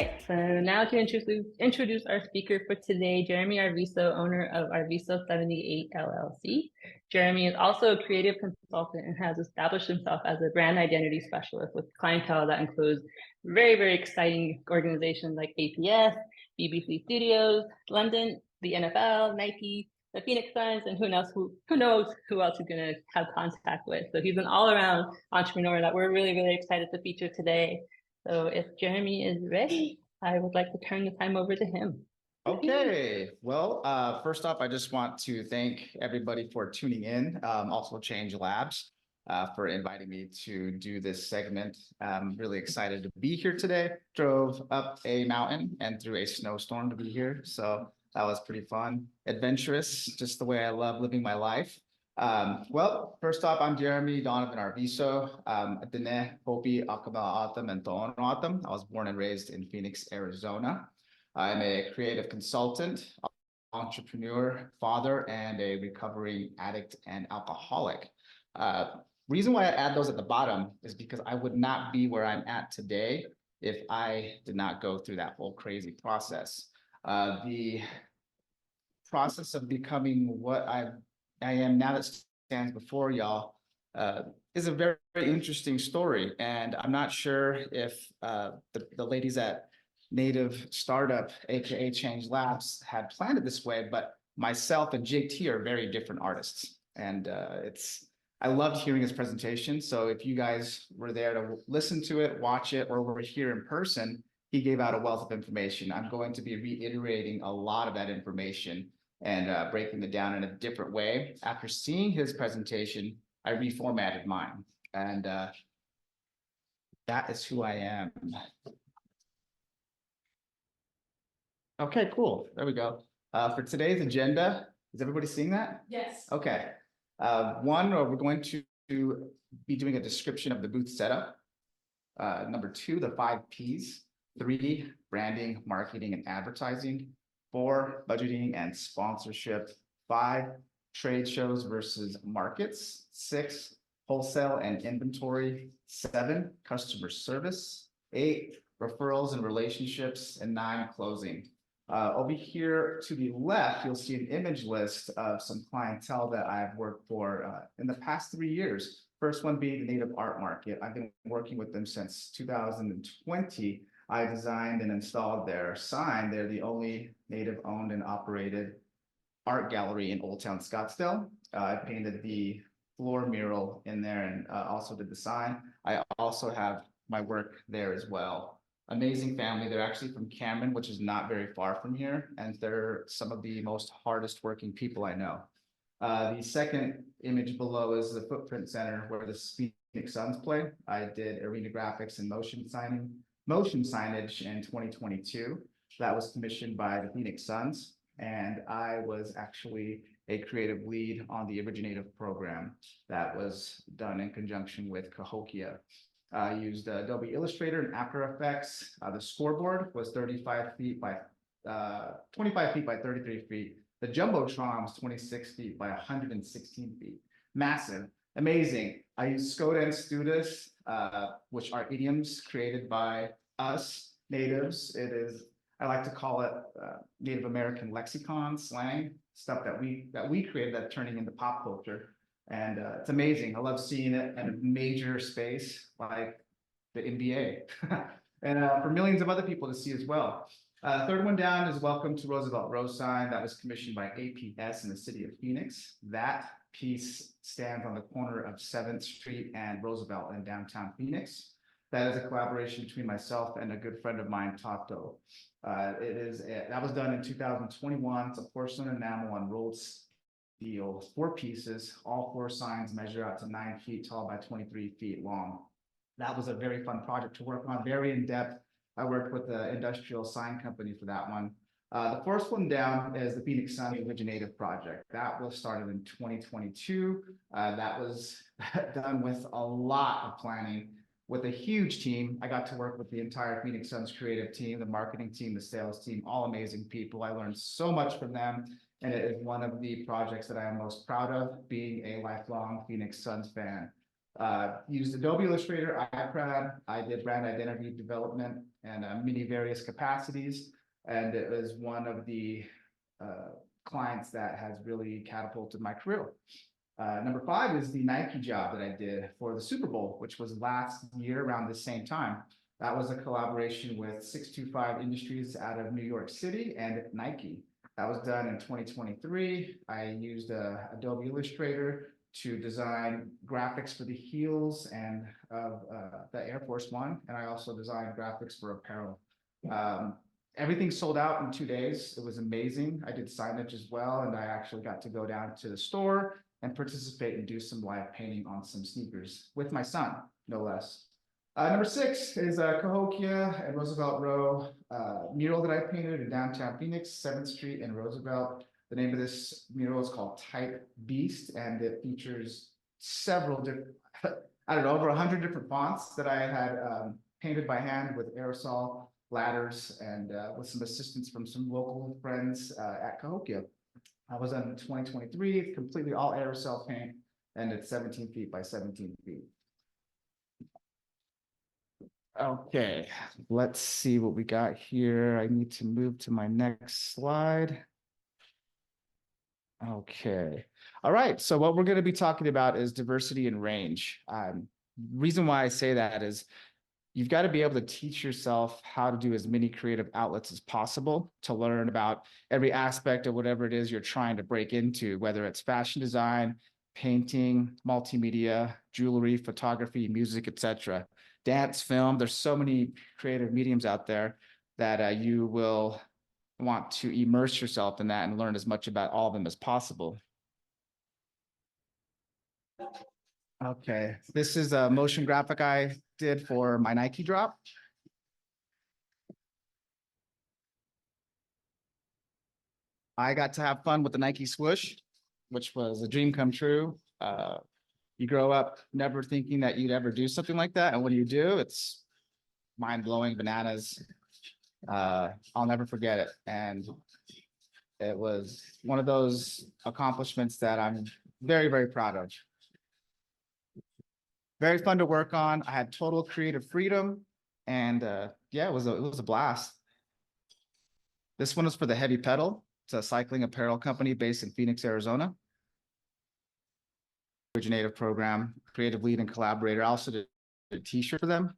right, so now to introduce our speaker for today, Jeremy Arviso, owner of Arviso 78 LLC. Jeremy is also a creative consultant and has established himself as a brand identity specialist with clientele that includes very, very exciting organizations like APS, BBC Studios, London, the NFL, Nike, the Phoenix Suns, and who knows who else he's going to have contact with. So he's an all-around entrepreneur that we're really, really excited to feature today. So if Jeremy is ready, I would like to turn the time over to him. Okay, well, first off, I just want to thank everybody for tuning in, also Change Labs for inviting me to do this segment. I'm really excited to be here today. Drove up a mountain and through a snowstorm to be here, so that was pretty fun. Adventurous, just the way I love living my life. Well, first off, I'm Jeremy Donovan Arviso. Dine Hopi Akaba Atam and Toon Atam. I was born and raised in Phoenix, Arizona. I'm a creative consultant, entrepreneur, father, and a recovering addict and alcoholic. Reason why I add those at the bottom is because I would not be where I'm at today if I did not go through that whole crazy process. The process of becoming what I am now that stands before y'all is a very, very interesting story. And I'm not sure if the ladies at Native Startup, aka Change Labs, had planned it this way, but myself and JT are very different artists. And I loved hearing his presentation. So if you guys were there to listen to it, watch it, or were here in person, he gave out a wealth of information. I'm going to be reiterating a lot of that information and breaking it down in a different way. After seeing his presentation, I reformatted mine. And that is who I am. Okay, cool. There we go. For today's agenda, is everybody seeing that? Yes. Okay. One, we're going to be doing a description of the booth setup. Number two, the 5 Ps. 3, branding, marketing, and advertising. 4, budgeting and sponsorship. 5, trade shows versus markets. 6, wholesale and inventory. 7, customer service. 8, referrals and relationships. And 9, closing. Over here to the left, you'll see an image list of some clientele that I've worked for in the past 3 years. First one being the Native Art Market. I've been working with them since 2020. I designed and installed their sign. They're the only Native owned and operated art gallery in Old Town Scottsdale. I painted the floor mural in there and also did the sign. I also have my work there as well. Amazing family. They're actually from Cameron, which is not very far from here. And they're some of the most hardest working people I know. The second image below is the Footprint Center where the Phoenix Suns play. I did arena graphics and motion signage in 2022. That was commissioned by the Phoenix Suns. And I was actually a creative lead on the Originative program that was done in conjunction with Cahokia. I used Adobe Illustrator and After Effects. The scoreboard was 35 feet by 25 feet by 33 feet. The Jumbotron was 26 feet by 116 feet. Massive, amazing. I used Skoda and Studis, which are idioms created by us natives. It is, I like to call it Native American lexicon, slang, stuff that we created that turning into pop culture. And it's amazing. I love seeing it in a major space like the NBA and for millions of other people to see as well. Third one down is Welcome to Roosevelt Road sign that was commissioned by APS in the city of Phoenix. That piece stands on the corner of 7th Street and Roosevelt in downtown Phoenix. That is a collaboration between myself and a good friend of mine, Tato. That was done in 2021. It's a porcelain enamel on rolled steel, 4 pieces. All 4 signs measure out to 9 feet tall by 23 feet long. That was a very fun project to work on, very in-depth. I worked with the industrial sign company for that one. The first one down is the Phoenix Suns Originative Project. That was started in 2022. That was done with a lot of planning with a huge team. I got to work with the entire Phoenix Suns creative team, the marketing team, the sales team, all amazing people. I learned so much from them. And it is one of the projects that I am most proud of, being a lifelong Phoenix Suns fan. Used Adobe Illustrator, iPad. I did brand identity development and many various capacities. And it was one of the clients that has really catapulted my career. Number 5 is the Nike job that I did for the Super Bowl, which was last year around the same time. That was a collaboration with 625 Industries out of New York City and Nike. That was done in 2023. I used Adobe Illustrator to design graphics for the heels and of the Air Force One, and I also designed graphics for apparel. Everything sold out in 2 days. It was amazing. I did signage as well, and I actually got to go down to the store and participate and do some live painting on some sneakers with my son, no less. Number 6 is Cahokia and Roosevelt Row mural that I painted in downtown Phoenix, 7th Street and Roosevelt. The name of this mural is called Type Beast, and it features several different, I don't know, over 100 different fonts that I had painted by hand with aerosol ladders and with some assistance from some local friends at Cahokia. I was in 2023, completely all aerosol paint, and it's 17 feet by 17 feet. Okay, let's see what we got here. I need to move to my next slide. Okay. All right. So what we're going to be talking about is diversity and range. Reason why I say that is you've got to be able to teach yourself how to do as many creative outlets as possible to learn about every aspect of whatever it is you're trying to break into, whether it's fashion design, painting, multimedia, jewelry, photography, music, etc. Dance, film. There's so many creative mediums out there that you will want to immerse yourself in that and learn as much about all of them as possible. Okay, this is a motion graphic I did for my Nike drop. I got to have fun with the Nike swoosh, which was a dream come true. You grow up never thinking that you'd ever do something like that, and when you do, it's mind-blowing, bananas. I'll never forget it, and it was one of those accomplishments that I'm very, very proud of. Very fun to work on. I had total creative freedom, and yeah, it was a blast. This one is for the Heavy Pedal. It's a cycling apparel company based in Phoenix, Arizona. Originative program, creative lead and collaborator. I also did a t-shirt for them.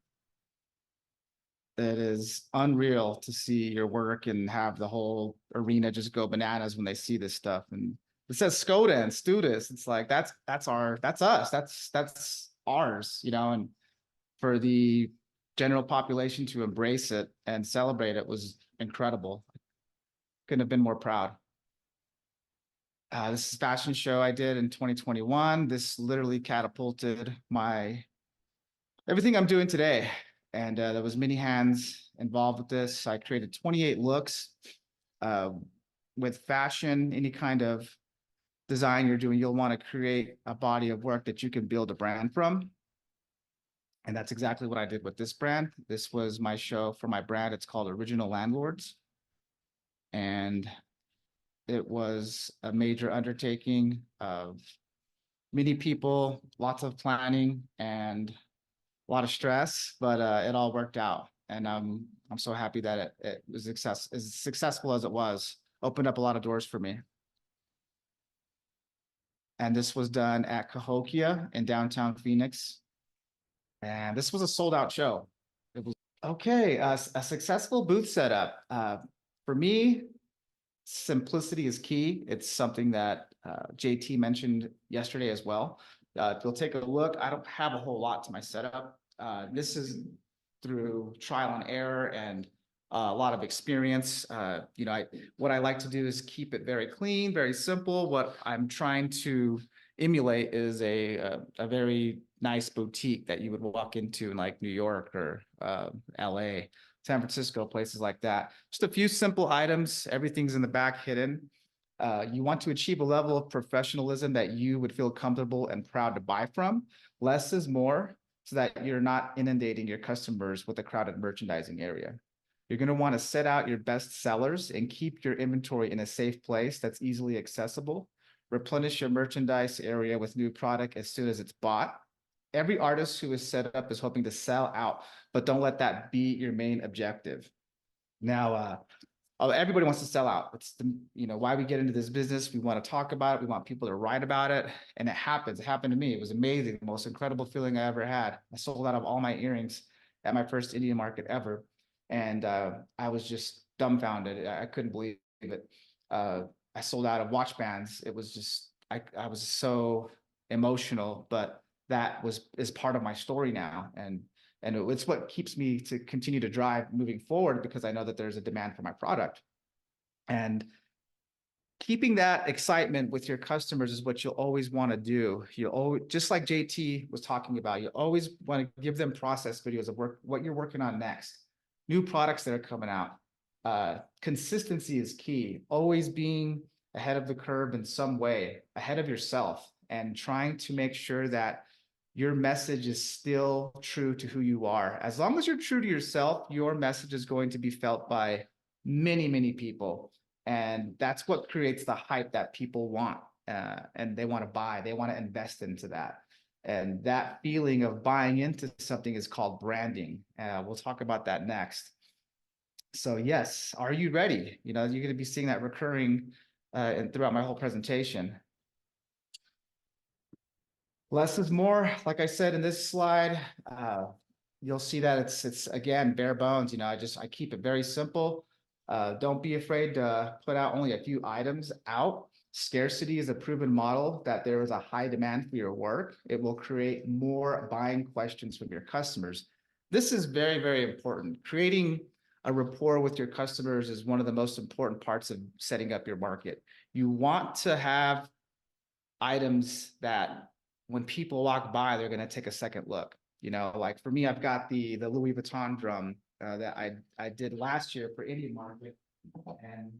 It is unreal to see your work and have the whole arena just go bananas when they see this stuff. And it says Skoda and Studis. It's like that's us. That's ours, you know. And for the general population to embrace it and celebrate it was incredible. Couldn't have been more proud. This is a fashion show I did in 2021. This literally catapulted everything I'm doing today. And there was many hands involved with this. I created 28 looks with fashion, any kind of design you're doing, you'll want to create a body of work that you can build a brand from. And that's exactly what I did with this brand. This was my show for my brand. It's called Original Landlords. And it was a major undertaking of many people, lots of planning, and a lot of stress, but it all worked out. And I'm so happy that it was as successful as it was. Opened up a lot of doors for me. And this was done at Cahokia in downtown Phoenix. And this was a sold out show. It was okay. A successful booth setup. For me, simplicity is key. It's something that JT mentioned yesterday as well. If you'll take a look, I don't have a whole lot to my setup. This is through trial and error and a lot of experience. You know, what I like to do is keep it very clean, very simple. What I'm trying to emulate is a very nice boutique that you would walk into in like New York or LA, San Francisco, places like that. Just a few simple items. Everything's in the back hidden. You want to achieve a level of professionalism that you would feel comfortable and proud to buy from. Less is more, so that you're not inundating your customers with a crowded merchandising area. You're going to want to set out your best sellers and keep your inventory in a safe place that's easily accessible. Replenish your merchandise area with new product as soon as it's bought. every artist who is set up is hoping to sell out, but don't let that be your main objective. Now, everybody wants to sell out. It's why we get into this business. We want to talk about it. We want people to write about it. And it happens. It happened to me. It was amazing. The most incredible feeling I ever had. I sold out of all my earrings at my first Indian market ever. And I was just dumbfounded. I couldn't believe it. I sold out of watch bands. It was just, I was so emotional, but that is part of my story now. And it's what keeps me to continue to drive moving forward, because I know that there's a demand for my product. And keeping that excitement with your customers is what you'll always want to do. You'll always, just like JT was talking about, you always want to give them process videos of what you're working on next, new products that are coming out. Consistency is key. Always being ahead of the curve in some way, ahead of yourself, and trying to make sure that your message is still true to who you are. As long as you're true to yourself, your message is going to be felt by many, many people. And that's what creates the hype that people want. And they want to buy, they want to invest into that. And that feeling of buying into something is called branding. We'll talk about that next. So yes, are you ready? You're going to be seeing that recurring and throughout my whole presentation. Less is more. Like I said in this slide, you'll see that it's again bare bones. I keep it very simple. Don't be afraid to put out only a few items out. Scarcity is a proven model that there is a high demand for your work. It will create more buying questions from your customers. This is very, very important. Creating a rapport with your customers is one of the most important parts of setting up your market. You want to have items that when people walk by, they're going to take a second look. Like for me, I've got the Louis Vuitton drum that I did last year for Indian market, and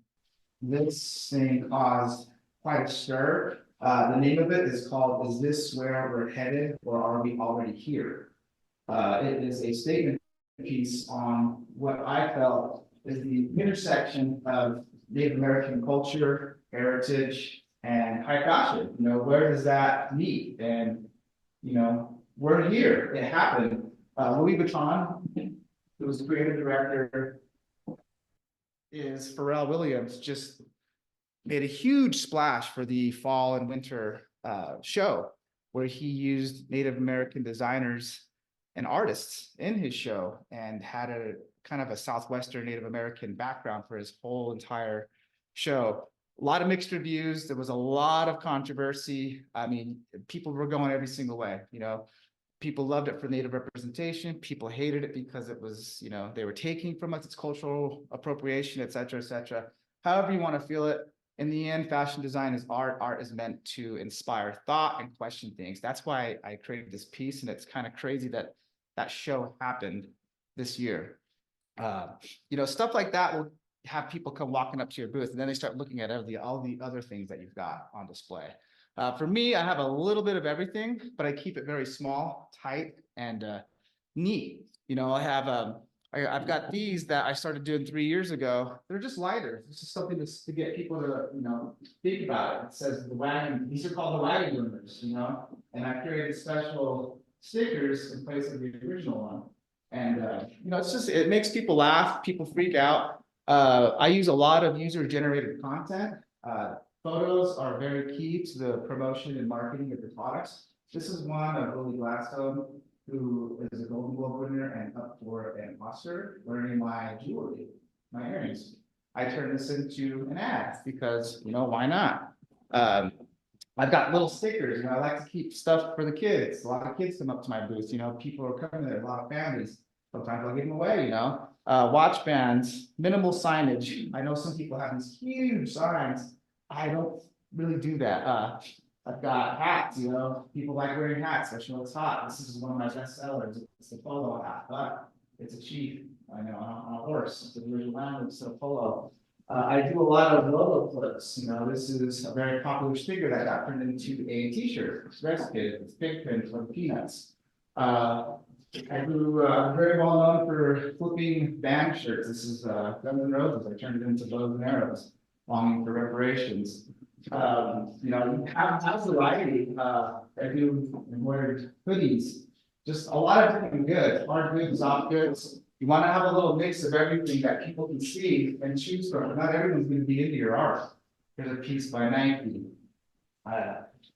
this thing caused quite a stir. The name of it is called "Is This Where We're Headed, or Are We Already Here?" It is a statement piece on what I felt is the intersection of Native American culture, heritage, and high fashion. Where does that meet? And we're here. It happened. Louis Vuitton, who was the creative director, is Pharrell Williams, just made a huge splash for the fall and winter show, where he used Native American designers and artists in his show, and had a kind of a Southwestern Native American background for his whole entire show. A lot of mixed reviews. There was a lot of controversy. I mean, people were going every single way. People loved it for Native representation. People hated it because it was, they were taking from us, its cultural appropriation, et cetera, et cetera. However you want to feel it. In the end, fashion design is art. Art is meant to inspire thought and question things. That's why I created this piece, and it's kind of crazy that that show happened this year. Stuff like that will have people come walking up to your booth, and then they start looking at all the other things that you've got on display. For me, I have a little bit of everything, but I keep it very small, tight, and neat. I've got these that I started doing 3 years ago. They're just lighters. It's just something to get people to, think about it. It says the wagon, these are called the wagon boomers, and I created special stickers in place of the original one. And, it makes people laugh, people freak out. I use a lot of user-generated content. Photos are very key to the promotion and marketing of your products. This is one of Lily Gladstone, who is a Golden Globe winner and up for an Oscar, wearing my jewelry, my earrings. I turned this into an ad because, why not? I've got little stickers. I like to keep stuff for the kids. A lot of kids come up to my booth. People are coming there, a lot of families. Sometimes I'll give them away, watch bands, minimal signage. I know some people have these huge signs. I don't really do that. I've got hats, people like wearing hats, especially when it's hot. This is one of my best sellers. It's a polo hat, but it's a chief, on a horse. It's a original land, it's a polo. I do a lot of logo clips. This is a very popular sticker that got turned into a t-shirt. It's Mexican, it's Pigpen from Peanuts. I'm very well known for flipping band shirts. This is Guns N' Roses. I turned it into bows and arrows, longing for reparations. You have variety. I do embroidered hoodies, just a lot of different goods, hard goods, soft goods. You want to have a little mix of everything that people can see and choose from. Not everyone's going to be into your art. Here's a piece by Nike.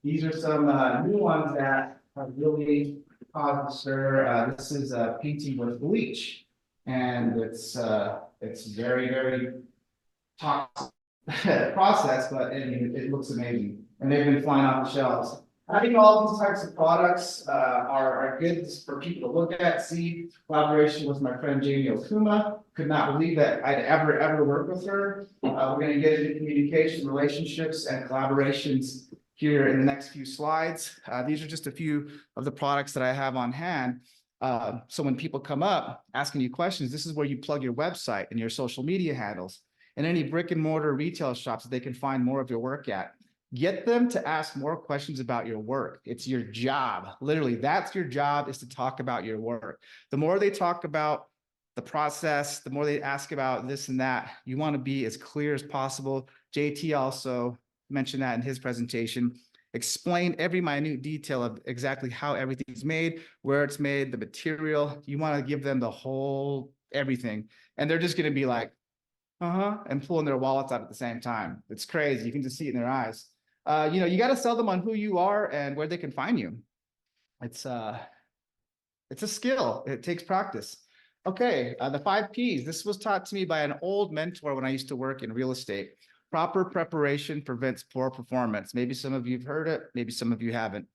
These are some new ones that have really caused a stir. This is a painting with bleach, and it's very, very toxic process, but it looks amazing, and they've been flying off the shelves. Having all these types of products are good for people to look at, see. Collaboration with my friend Jamie Okuma. Could not believe that I'd ever work with her. We're going to get into communication, relationships, and collaborations here in the next few slides. These are just a few of the products that I have on hand. So when people come up asking you questions, this is where you plug your website and your social media handles and any brick and mortar retail shops that they can find more of your work at. Get them to ask more questions about your work. It's your job. Literally, that's your job, is to talk about your work. The more they talk about the process, the more they ask about this and that, you want to be as clear as possible. JT also mentioned that in his presentation. Explain every minute detail of exactly how everything's made, where it's made, the material. You want to give them the whole everything. And they're just going to be like, and pulling their wallets out at the same time. It's crazy. You can just see it in their eyes. You got to sell them on who you are and where they can find you. It's a skill. It takes practice. Okay, the 5 Ps. This was taught to me by an old mentor when I used to work in real estate. Proper preparation prevents poor performance. Maybe some of you have heard it. Maybe some of you haven't.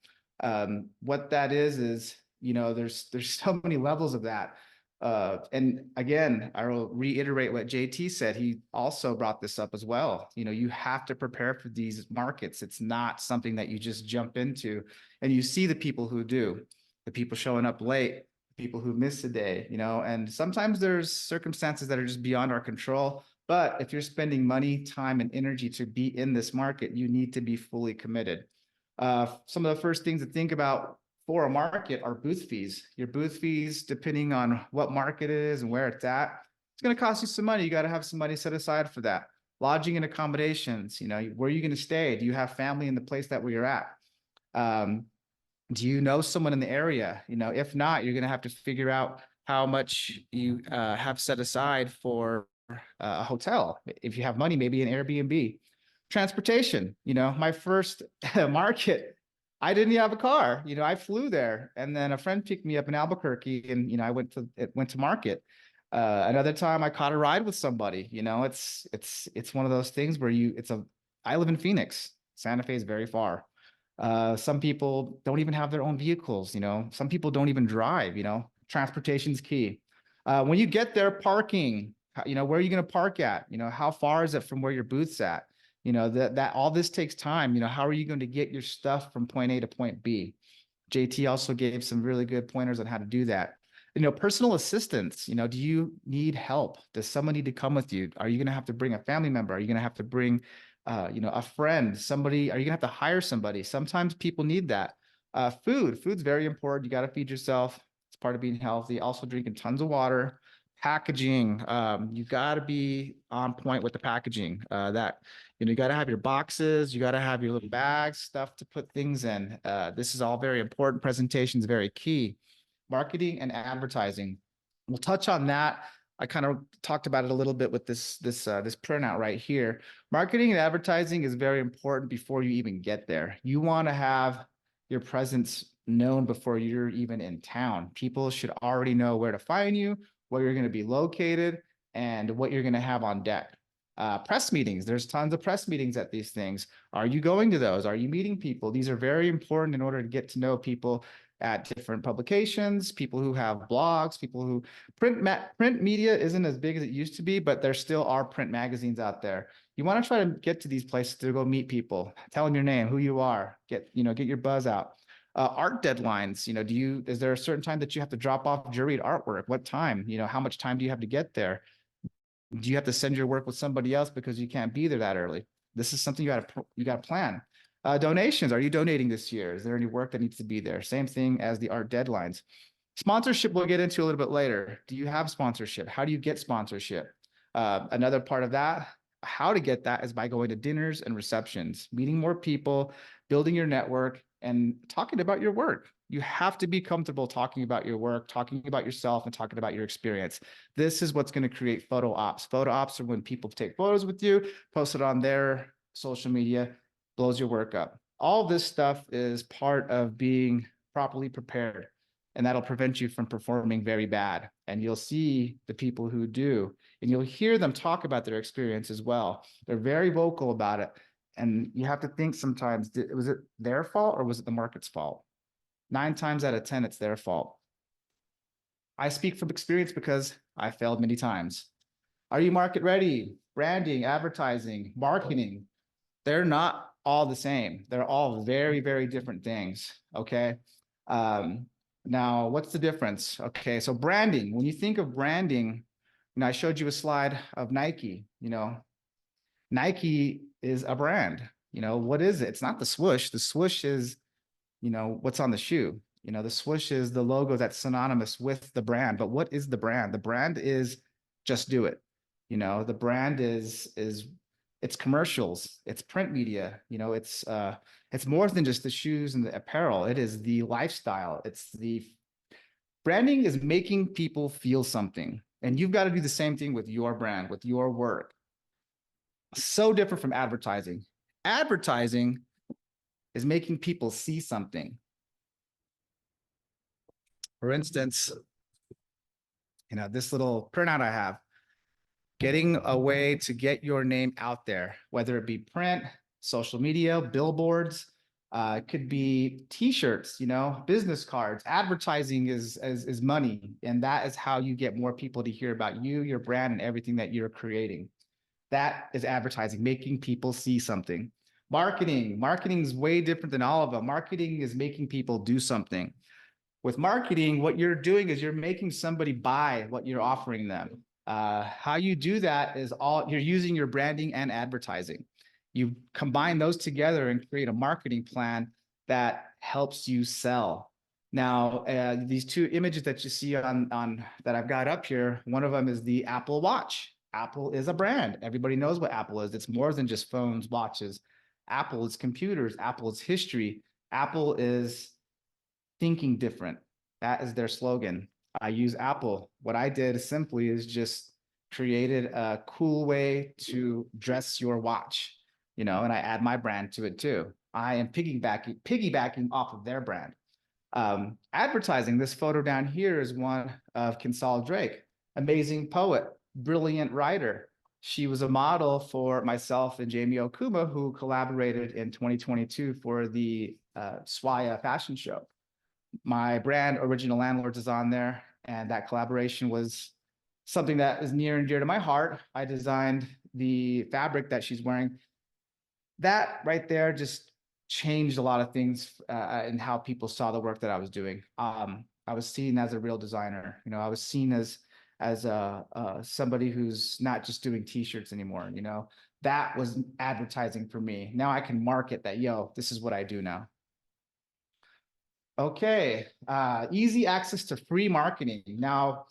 What that is there's so many levels of that. And again, I will reiterate what JT said. He also brought this up as well. You have to prepare for these markets. It's not something that you just jump into. And you see the people who do, the people showing up late, the people who miss a day, and sometimes there's circumstances that are just beyond our control. But if you're spending money, time, and energy to be in this market, you need to be fully committed. Some of the first things to think about for a market are booth fees. Your booth fees, depending on what market it is and where it's at, it's going to cost you some money. You got to have some money set aside for that. Lodging and accommodations, where are you going to stay? Do you have family in the place that where you're at? Do you know someone in the area? If not, you're going to have to figure out how much you have set aside for a hotel. If you have money, maybe an Airbnb. Transportation, my first market, I didn't have a car. I flew there, and then a friend picked me up in Albuquerque, and I went to market. Another time I caught a ride with somebody. It's one of those things where I live in Phoenix. Santa Fe is very far. Some people don't even have their own vehicles. Some people don't even drive. Transportation's key. When you get there, parking. Where are you going to park at? How far is it from where your booth's at? That all this takes time. How are you going to get your stuff from point A to point B? JT also gave some really good pointers on how to do that. Personal assistance. Do you need help? Does someone need to come with you? Are you going to have to bring a family member? Are you going to have to bring, a friend, somebody? Are you going to have to hire somebody? Sometimes people need that. Food's very important. You got to feed yourself. It's part of being healthy. Also drinking tons of water. Packaging. You got to be on point with the packaging. You got to have your boxes. You got to have your little bags, stuff to put things in. This is all very important. Presentation is very key. Marketing and advertising. We'll touch on that. I kind of talked about it a little bit with this printout right here. Marketing and advertising is very important before you even get there. You want to have your presence known before you're even in town. People should already know where to find you, where you're going to be located, and what you're going to have on deck. Press meetings. There's tons of press meetings at these things. Are you going to those? Are you meeting people? These are very important in order to get to know people at different publications, people who have blogs, people who print media isn't as big as it used to be, but there still are print magazines out there. You want to try to get to these places to go meet people, tell them your name, who you are, get your buzz out. Art deadlines, is there a certain time that you have to drop off juried artwork? What time? How much time do you have to get there? Do you have to send your work with somebody else because you can't be there that early? This is something you got to plan. Donations. Are you donating this year? Is there any work that needs to be there? Same thing as the art deadlines. Sponsorship we'll get into a little bit later. Do you have sponsorship? How do you get sponsorship? Another part of that, how to get that is by going to dinners and receptions, meeting more people, building your network, and talking about your work. You have to be comfortable talking about your work, talking about yourself, and talking about your experience. This is what's going to create photo ops. Photo ops are when people take photos with you, post it on their social media, blows your work up. All this stuff is part of being properly prepared, and that'll prevent you from performing very bad. And you'll see the people who do, and you'll hear them talk about their experience as well. They're very vocal about it. And you have to think sometimes, was it their fault or was it the market's fault? 9 times out of 10, it's their fault. I speak from experience because I failed many times. Are you market ready? Branding, advertising, marketing, they're not all the same. They're all very, very different things. Okay. Now, what's the difference? Okay. So branding, when you think of branding, I showed you a slide of Nike. Nike is a brand. What is it? It's not the swoosh. The swoosh is, what's on the shoe. The swoosh is the logo that's synonymous with the brand. But what is the brand? The brand is just do it. The brand is it's commercials, it's print media, it's more than just the shoes and the apparel. It is the lifestyle. It's the branding is making people feel something. And you've got to do the same thing with your brand, with your work. So different from advertising. Advertising is making people see something. For instance, this little printout I have, getting a way to get your name out there, whether it be print, social media, billboards, it could be t-shirts, business cards. Advertising is money. And that is how you get more people to hear about you, your brand, and everything that you're creating. That is advertising, making people see something. Marketing is way different than all of them. Marketing is making people do something. With marketing, what you're doing is you're making somebody buy what you're offering them. How you do that is you're using your branding and advertising. You combine those together and create a marketing plan that helps you sell. Now, these 2 images that you see on that I've got up here, one of them is the Apple Watch. Apple is a brand. Everybody knows what Apple is. It's more than just phones, watches. Apple is computers. Apple is history. Apple is thinking different. That is their slogan. I use Apple. What I did simply is just created a cool way to dress your watch, and I add my brand to it too. I am piggybacking off of their brand. Advertising, this photo down here is one of Kinsal Drake, amazing poet, brilliant writer. She was a model for myself and Jamie Okuma, who collaborated in 2022 for the Swaya fashion show. My brand, Original Landlords, is on there, and that collaboration was something that is near and dear to my heart. I designed the fabric that she's wearing. That right there just changed a lot of things in how people saw the work that I was doing. I was seen as a real designer. I was seen as somebody who's not just doing t-shirts anymore. That was advertising for me. Now I can market that, this is what I do now. Okay, easy access to free marketing. Now,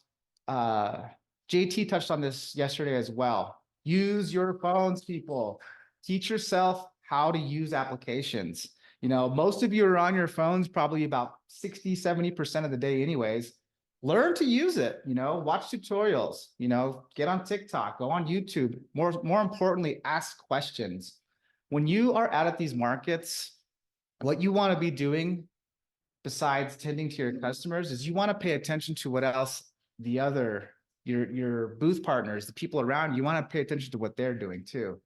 JT touched on this yesterday as well. Use your phones, people. Teach yourself how to use applications. Most of you are on your phones probably about 60, 70% of the day anyways. Learn to use it, watch tutorials, get on TikTok, go on YouTube. More importantly, ask questions. When you are out at these markets, what you want to be doing besides tending to your customers is you want to pay attention to what else your booth partners, the people around you want to pay attention to what they're doing too.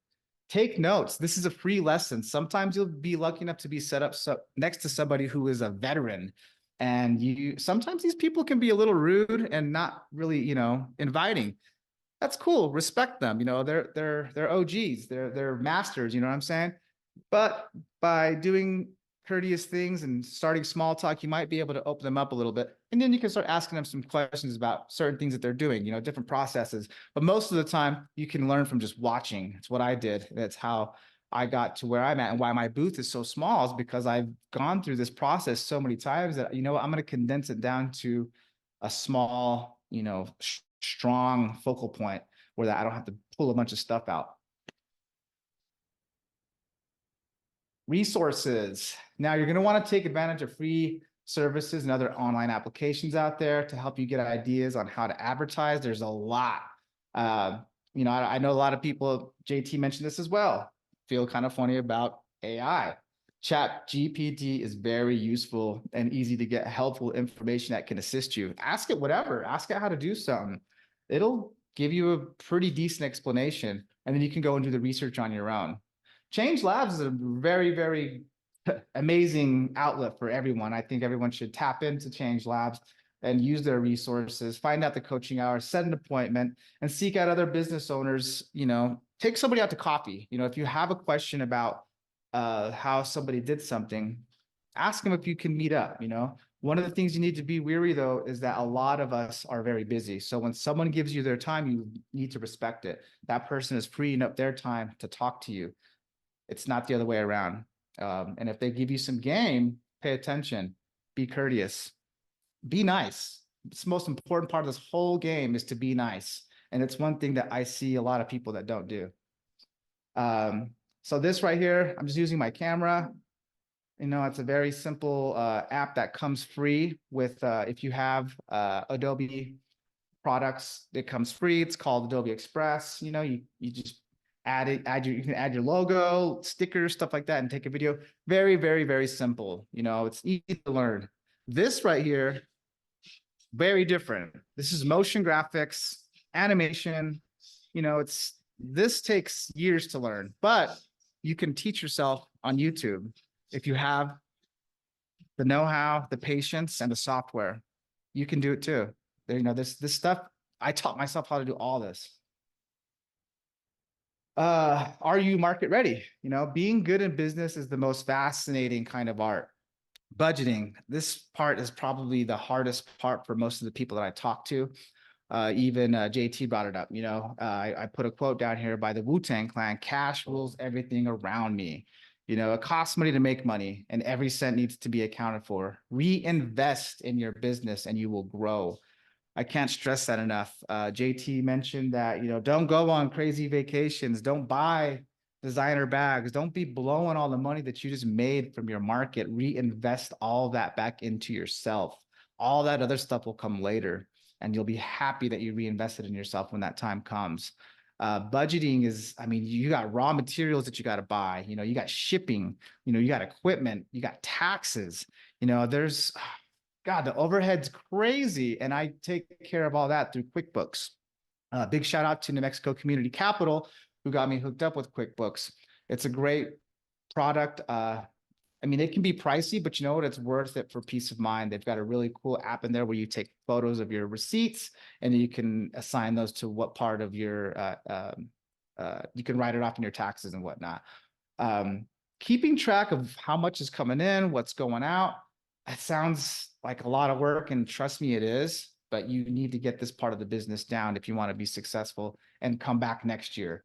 Take notes. This is a free lesson. Sometimes you'll be lucky enough to be set up next to somebody who is a veteran, and sometimes these people can be a little rude and not really, inviting. That's cool. Respect them. They're OGs. They're masters. You know what I'm saying? But by doing courteous things and starting small talk, you might be able to open them up a little bit. And then you can start asking them some questions about certain things that they're doing, different processes. But most of the time you can learn from just watching. It's what I did. That's how I got to where I'm at, and why my booth is so small is because I've gone through this process so many times that, I'm going to condense it down to a small, strong focal point where I don't have to pull a bunch of stuff out. Resources. Now you're going to want to take advantage of free services and other online applications out there to help you get ideas on how to advertise. There's a lot. Uh, I know a lot of people, JT mentioned this as well, feel kind of funny about AI. Chat GPT is very useful and easy to get helpful information that can assist you. Ask it whatever, ask it how to do something. It'll give you a pretty decent explanation, and then you can go and do the research on your own. Change Labs is a very, very amazing outlet for everyone. I think everyone should tap into Change Labs and use their resources, find out the coaching hours, set an appointment, and seek out other business owners. Take somebody out to coffee. If you have a question about how somebody did something, ask them if you can meet up. One of the things you need to be weary, though, is that a lot of us are very busy. So when someone gives you their time, you need to respect it. That person is freeing up their time to talk to you. It's not the other way around. And if they give you some game, pay attention, be courteous, be nice. It's the most important part of this whole game is to be nice. And it's one thing that I see a lot of people that don't do. So this right here, I'm just using my camera. It's a very simple app that comes free with, if you have Adobe products, it comes free. It's called Adobe Express. You just you can add your logo, stickers, stuff like that, and take a video. Very, very, very simple. It's easy to learn. This right here, very different. This is motion graphics, animation. This takes years to learn, but you can teach yourself on YouTube if you have the know-how, the patience, and the software. You can do it too. This stuff, I taught myself how to do all this. Are you market ready? Being good in business is the most fascinating kind of art. Budgeting. This part is probably the hardest part for most of the people that I talk to. Even JT brought it up. I put a quote down here by the Wu-Tang Clan: cash rules everything around me. It costs money to make money, and every cent needs to be accounted for. Reinvest in your business and you will grow. I can't stress that enough. JT mentioned that, don't go on crazy vacations. Don't buy designer bags. Don't be blowing all the money that you just made from your market. Reinvest all that back into yourself. All that other stuff will come later, and you'll be happy that you reinvested in yourself when that time comes. Budgeting is, you got raw materials that you got to buy. You got shipping, you got equipment, you got taxes. There's God, the overhead's crazy, and I take care of all that through QuickBooks. Big shout out to New Mexico Community Capital, who got me hooked up with QuickBooks. It's a great product. It can be pricey, but you know what? It's worth it for peace of mind. They've got a really cool app in there where you take photos of your receipts, and you can assign those to what part of your, you can write it off in your taxes and whatnot. Keeping track of how much is coming in, what's going out, it sounds like a lot of work, and trust me, it is, but you need to get this part of the business down if you want to be successful and come back next year.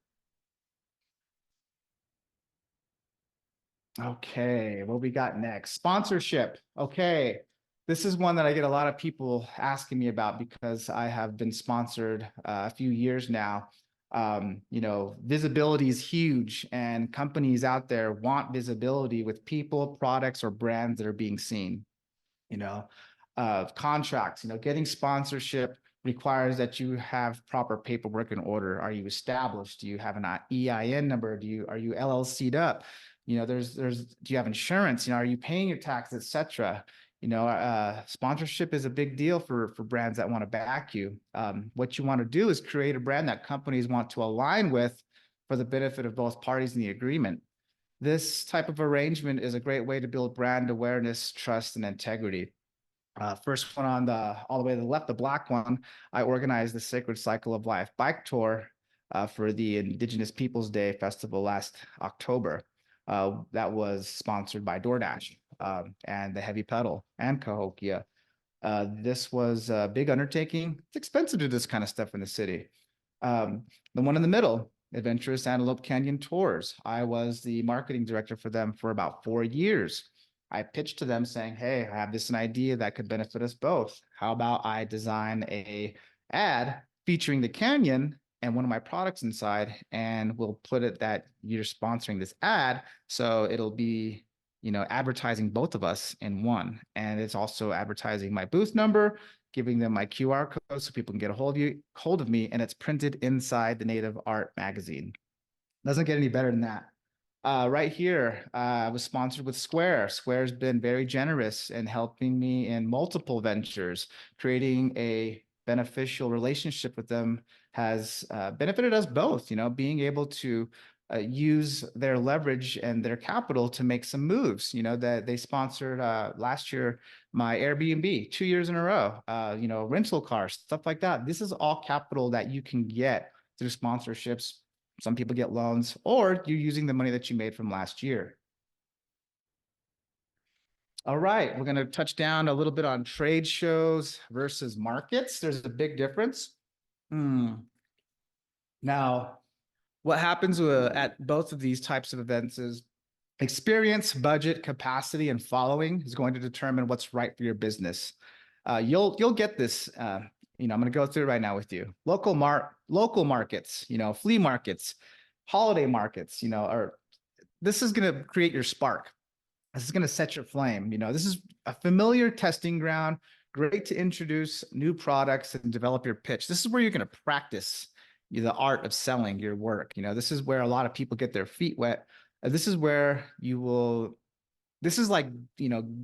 Okay, what we got next? Sponsorship. Okay, this is one that I get a lot of people asking me about because I have been sponsored a few years now. Visibility is huge, and companies out there want visibility with people, products, or brands that are being seen. Contracts, getting sponsorship requires that you have proper paperwork in order. Are you established? Do you have an EIN number? Are you LLC'd up? Do you have insurance? Are you paying your taxes, etc.? Sponsorship is a big deal for brands that want to back you. What you want to do is create a brand that companies want to align with for the benefit of both parties in the agreement. This type of arrangement is a great way to build brand awareness, trust, and integrity. First one on all the way to the left, the black one, I organized the Sacred Cycle of Life bike tour for the Indigenous Peoples Day Festival last October. That was sponsored by DoorDash and the Heavy Pedal and Cahokia. This was a big undertaking. It's expensive to do this kind of stuff in the city. The one in the middle, Adventurous Antelope Canyon Tours. I was the marketing director for them for about 4 years. I pitched to them saying, hey, I have an idea that could benefit us both. How about I design a ad featuring the canyon and one of my products inside, and we'll put it that you're sponsoring this ad. So it'll be, advertising both of us in one. And it's also advertising my booth number, giving them my QR code so people can get a hold of me, and it's printed inside the Native Art magazine. Doesn't get any better than that. Right here, I was sponsored with Square. Square's been very generous in helping me in multiple ventures. Creating a beneficial relationship with them has benefited us both, being able to use their leverage and their capital to make some moves. That they sponsored last year my Airbnb 2 years in a row, rental cars, stuff like that. This is all capital that you can get through sponsorships. Some people get loans, or you're using the money that you made from last year. All right, we're going to touch down a little bit on trade shows versus markets. There's a big difference. Now, what happens at both of these types of events is experience, budget, capacity, and following is going to determine what's right for your business. You'll get this. I'm going to go through it right now with you. Local markets, flea markets, holiday markets, or this is going to create your spark. This is going to set your flame. This is a familiar testing ground, great to introduce new products and develop your pitch. This is where you're going to practice the art of selling your work. This is where a lot of people get their feet wet. This is where this is like,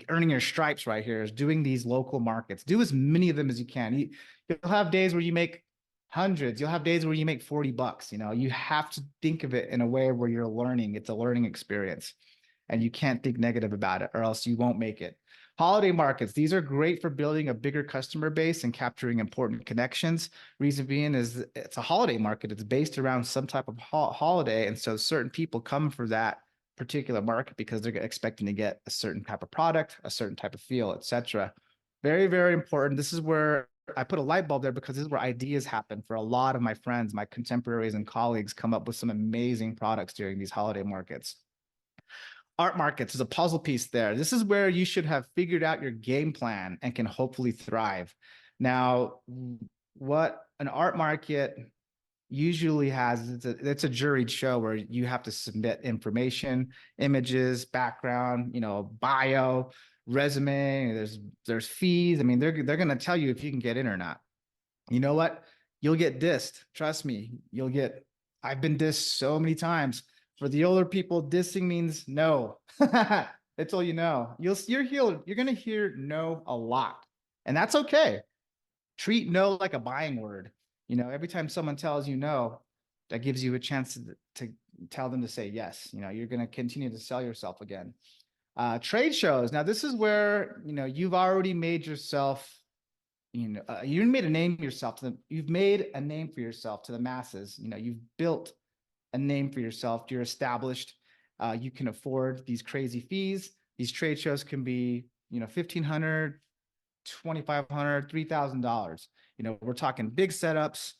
earning your stripes right here, is doing these local markets. Do as many of them as you can. You'll have days where you make hundreds. You'll have days where you make $40. You have to think of it in a way where you're learning. It's a learning experience, and you can't think negative about it, or else you won't make it. Holiday markets, these are great for building a bigger customer base and capturing important connections. Reason being is it's a holiday market. It's based around some type of holiday. And so certain people come for that particular market because they're expecting to get a certain type of product, a certain type of feel, etc. Very, very important. This is where I put a light bulb there, because this is where ideas happen for a lot of my friends, my contemporaries and colleagues come up with some amazing products during these holiday markets. Art markets is a puzzle piece there. This is where you should have figured out your game plan and can hopefully thrive. Now, what an art market usually has, it's a juried show where you have to submit information, images, background, bio, resume. There's fees. I mean, they're going to tell you if you can get in or not. You know what? You'll get dissed. Trust me. I've been dissed so many times. For the older people, dissing means no. That's all you know. You're going to hear no a lot, and that's okay. Treat no like a buying word. Every time someone tells you no, that gives you a chance to tell them to say yes. You're going to continue to sell yourself again. Trade shows. Now, this is where, you've already made yourself, you made a name yourself to them. You've made a name for yourself to the masses. You've built a name for yourself. You're established. You can afford these crazy fees. These trade shows can be, $1,500, $2,500, $3,000. We're talking big setups,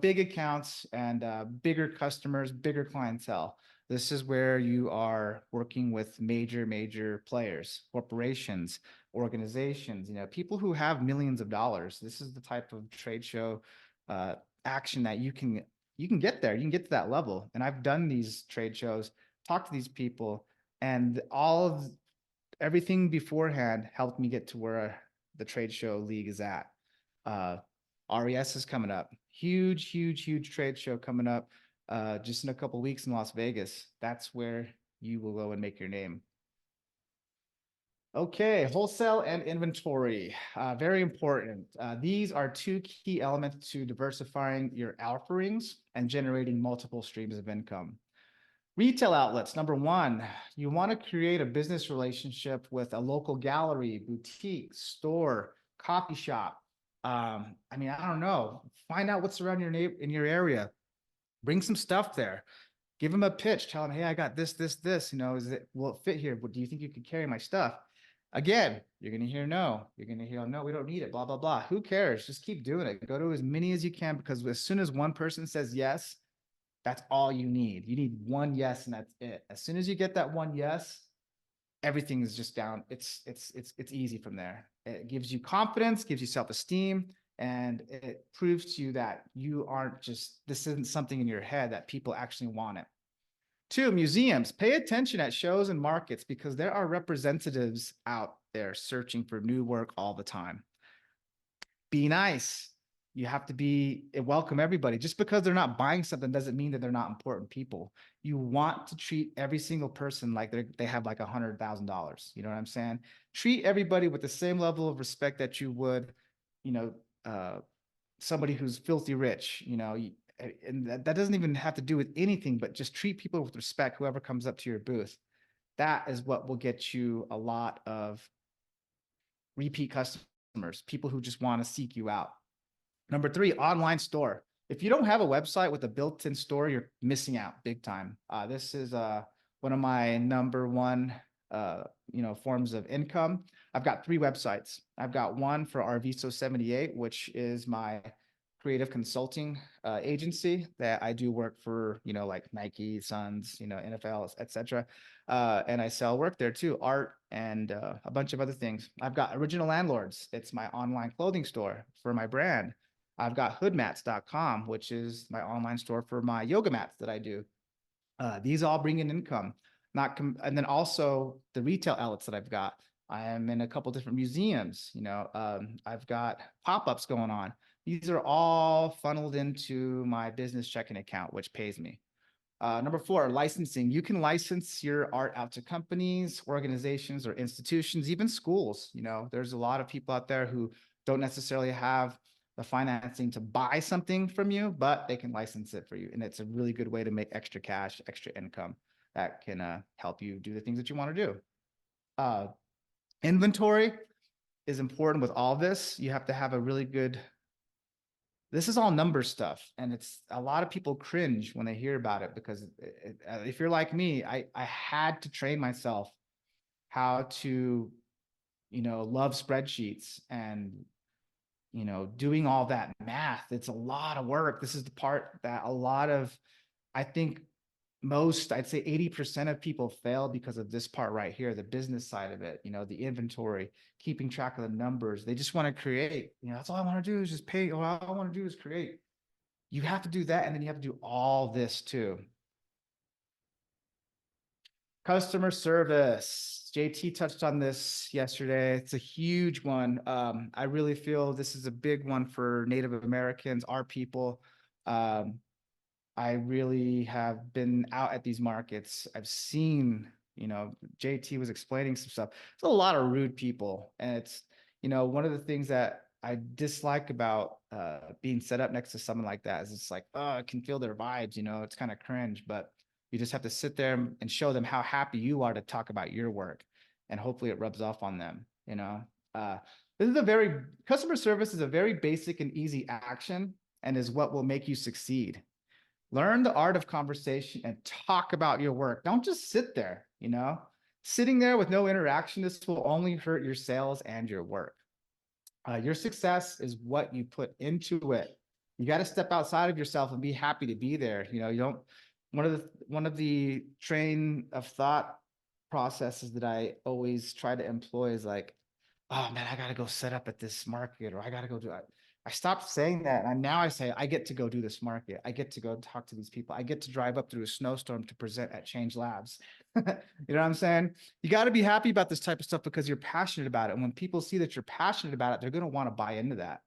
big accounts, and bigger customers, bigger clientele. This is where you are working with major players, corporations, organizations, people who have millions of dollars. This is the type of trade show action that you can get there. You can get to that level. And I've done these trade shows, talked to these people, and everything beforehand helped me get to where the trade show league is at. RES is coming up. Huge trade show coming up just in a couple of weeks in Las Vegas. That's where you will go and make your name. Okay, wholesale and inventory, very important. These are two key elements to diversifying your offerings and generating multiple streams of income. Retail outlets, number one, you want to create a business relationship with a local gallery, boutique, store, coffee shop. I don't know. Find out what's around in your area. Bring some stuff there. Give them a pitch. Tell them, hey, I got this. Will it fit here? Do you think you could carry my stuff? Again, you're going to hear no. You're going to hear, no, we don't need it, blah, blah, blah. Who cares? Just keep doing it. Go to as many as you can, because as soon as one person says yes, that's all you need. You need one yes, and that's it. As soon as you get that one yes, everything is just down. It's easy from there. It gives you confidence, gives you self-esteem, And it proves to you that you aren't just, this isn't something in your head, that people actually want it. 2, museums. Pay attention at shows and markets because there are representatives out there searching for new work all the time. Be nice. You have to welcome everybody. Just because they're not buying something doesn't mean that they're not important people. You want to treat every single person like they have like $100,000. You know what I'm saying? Treat everybody with the same level of respect that you would, you know, somebody who's filthy rich, you know, and that doesn't even have to do with anything, but just treat people with respect, whoever comes up to your booth. That is what will get you a lot of repeat customers, people who just want to seek you out. Number 3, online store. If you don't have a website with a built-in store, you're missing out big time. This is one of my number one forms of income. I've got 3 websites. I've got one for Arviso 78, which is my creative consulting agency that I do work for, like Nike, Suns, NFL, etc. And I sell work there too, art and a bunch of other things. I've got Original Landlords. It's my online clothing store for my brand. I've got hoodmats.com, which is my online store for my yoga mats that I do. These all bring in income. And then also the retail outlets that I've got. I am in a couple different museums. I've got pop-ups going on. These are all funneled into my business checking account, which pays me. Number 4, licensing. You can license your art out to companies, organizations, or institutions, even schools. There's a lot of people out there who don't necessarily have the financing to buy something from you, but they can license it for you. And it's a really good way to make extra cash, extra income that can help you do the things that you want to do. Inventory is important with all this. You have to have a really good, this is all number stuff. And it's a lot of people cringe when they hear about it because if you're like me, I had to train myself how to, love spreadsheets and doing all that math. It's a lot of work. This is the part that I think I'd say 80% of people fail because of this part right here, the business side of it, the inventory, keeping track of the numbers. They just want to create, that's all I want to do is just pay. All I want to do is create. You have to do that. And then you have to do all this too. Customer service. JT touched on this yesterday. It's a huge one. I really feel this is a big one for Native Americans, our people. I really have been out at these markets. I've seen, JT was explaining some stuff. There's a lot of rude people. And it's, one of the things that I dislike about being set up next to someone like that is it's like, oh, I can feel their vibes, it's kind of cringe, but you just have to sit there and show them how happy you are to talk about your work. And hopefully it rubs off on them, Customer service is a very basic and easy action and is what will make you succeed. Learn the art of conversation and talk about your work. Don't just sit there, Sitting there with no interaction, this will only hurt your sales and your work. Your success is what you put into it. You got to step outside of yourself and be happy to be there. One of the train of thought processes that I always try to employ is like, oh man, I got to go set up at this market, or I got to go do it. I stopped saying that. And now I say, I get to go do this market. I get to go talk to these people. I get to drive up through a snowstorm to present at Change Labs. You know what I'm saying? You got to be happy about this type of stuff because you're passionate about it. And when people see that you're passionate about it, they're going to want to buy into that.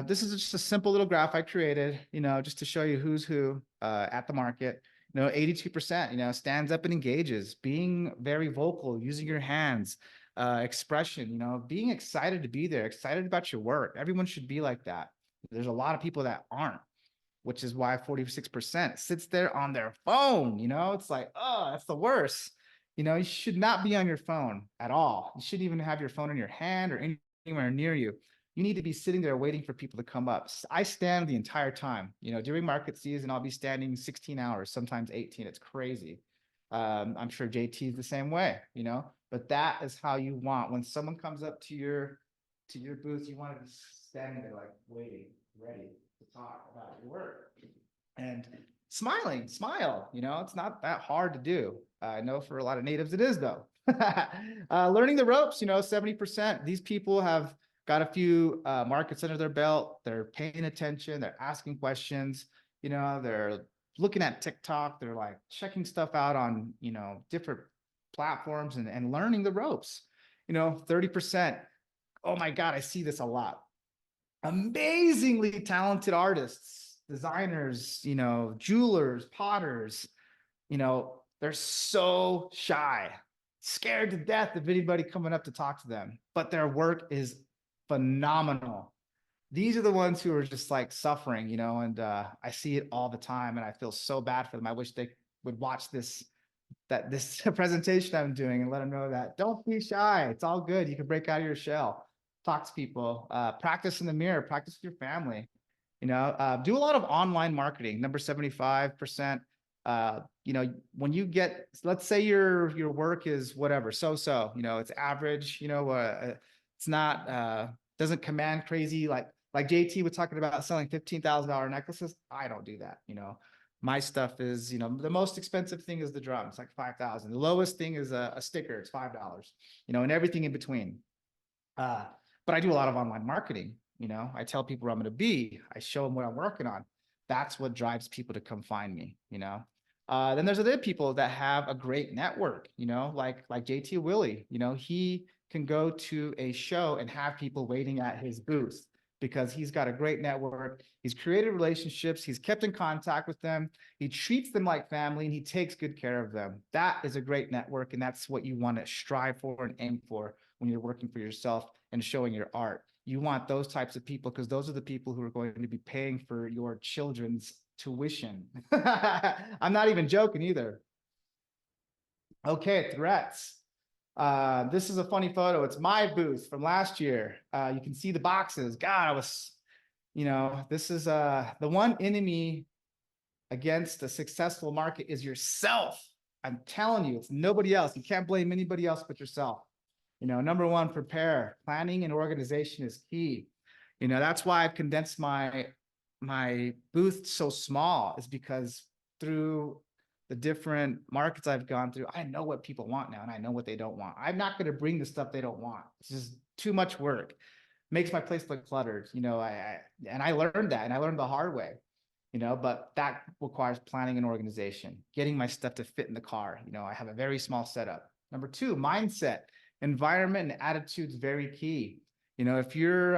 This is just a simple little graph I created, just to show you who's who at the market. 82%, stands up and engages, being very vocal, using your hands, expression, being excited to be there, excited about your work. Everyone should be like that. There's a lot of people that aren't, which is why 46% sits there on their phone. It's like, oh, that's the worst. You should not be on your phone at all. You shouldn't even have your phone in your hand or anywhere near you. You need to be sitting there waiting for people to come up. I stand the entire time. During market season, I'll be standing 16 hours, sometimes 18. It's crazy. I'm sure JT is the same way, but that is how you want. When someone comes up to your booth, you want to be standing there like waiting, ready to talk about your work. And smile, it's not that hard to do. I know for a lot of natives it is though. Learning the ropes, 70%. These people have got a few markets under their belt. They're paying attention. They're asking questions. You know, they're looking at TikTok. They're like checking stuff out on, you know, different platforms and learning the ropes. You know, 30%. Oh my God, I see this a lot. Amazingly talented artists, designers, you know, jewelers, potters, you know, they're so shy, scared to death of anybody coming up to talk to them, but their work is phenomenal. These are the ones who are just like suffering, you know, and I see it all the time and I feel so bad for them. I wish they would watch this presentation I'm doing and let them know that don't be shy. It's all good. You can break out of your shell, talk to people, practice in the mirror, practice with your family, you know, do a lot of online marketing. Number 75%. You know, when you get, let's say your work is whatever, so, you know, it's average, you know, it's not, doesn't command crazy, like JT was talking about selling $15,000 necklaces. I don't do that, you know. My stuff is, you know, the most expensive thing is the drum. It's like 5,000. The lowest thing is a sticker. It's $5, you know, and everything in between. But I do a lot of online marketing. You know, I tell people where I'm going to be. I show them what I'm working on. That's what drives people to come find me, you know. Then there's other people that have a great network, you know, like JT Willie, you know, he can go to a show and have people waiting at his booth because he's got a great network. He's created relationships. He's kept in contact with them. He treats them like family and he takes good care of them. That is a great network. And that's what you want to strive for and aim for when you're working for yourself and showing your art. You want those types of people because those are the people who are going to be paying for your children's tuition. I'm not even joking either. Okay, threats. This is a funny photo. It's my booth from last year. You can see the boxes. God, I was, you know, this is the one enemy against a successful market is yourself. I'm telling you, it's nobody else. You can't blame anybody else but yourself. You know, number one, prepare. Planning and organization is key. You know, that's why I've condensed my booth so small, is because through the different markets I've gone through, I know what people want now and I know what they don't want. I'm not going to bring the stuff they don't want. It's just too much work. Makes my place look cluttered. You know, I learned that and I learned the hard way, you know, but that requires planning and organization, getting my stuff to fit in the car. You know, I have a very small setup. Number two, mindset, environment and attitude is very key. You know, if you're,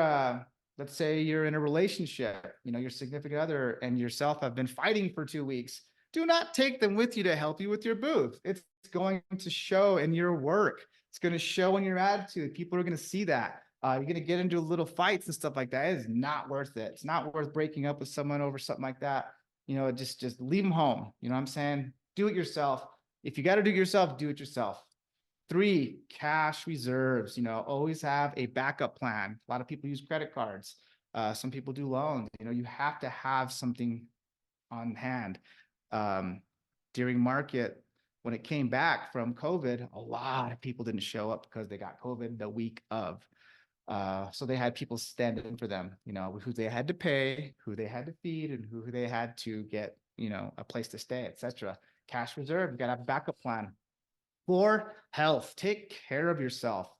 let's say you're in a relationship, you know, your significant other and yourself have been fighting for 2 weeks, do not take them with you to help you with your booth. It's going to show in your work. It's going to show in your attitude. People are going to see that. You're going to get into little fights and stuff like that. It is not worth it. It's not worth breaking up with someone over something like that. You know, just leave them home. You know what I'm saying? Do it yourself. If you got to do it yourself, do it yourself. 3, cash reserves. You know, always have a backup plan. A lot of people use credit cards. Some people do loans. You know, you have to have something on hand. During market, when it came back from COVID, a lot of people didn't show up because they got COVID the week of. So they had people stand in for them, you know, who they had to pay, who they had to feed, and who they had to get, you know, a place to stay, etc. Cash reserve, you got to have a backup plan. 4, health, take care of yourself.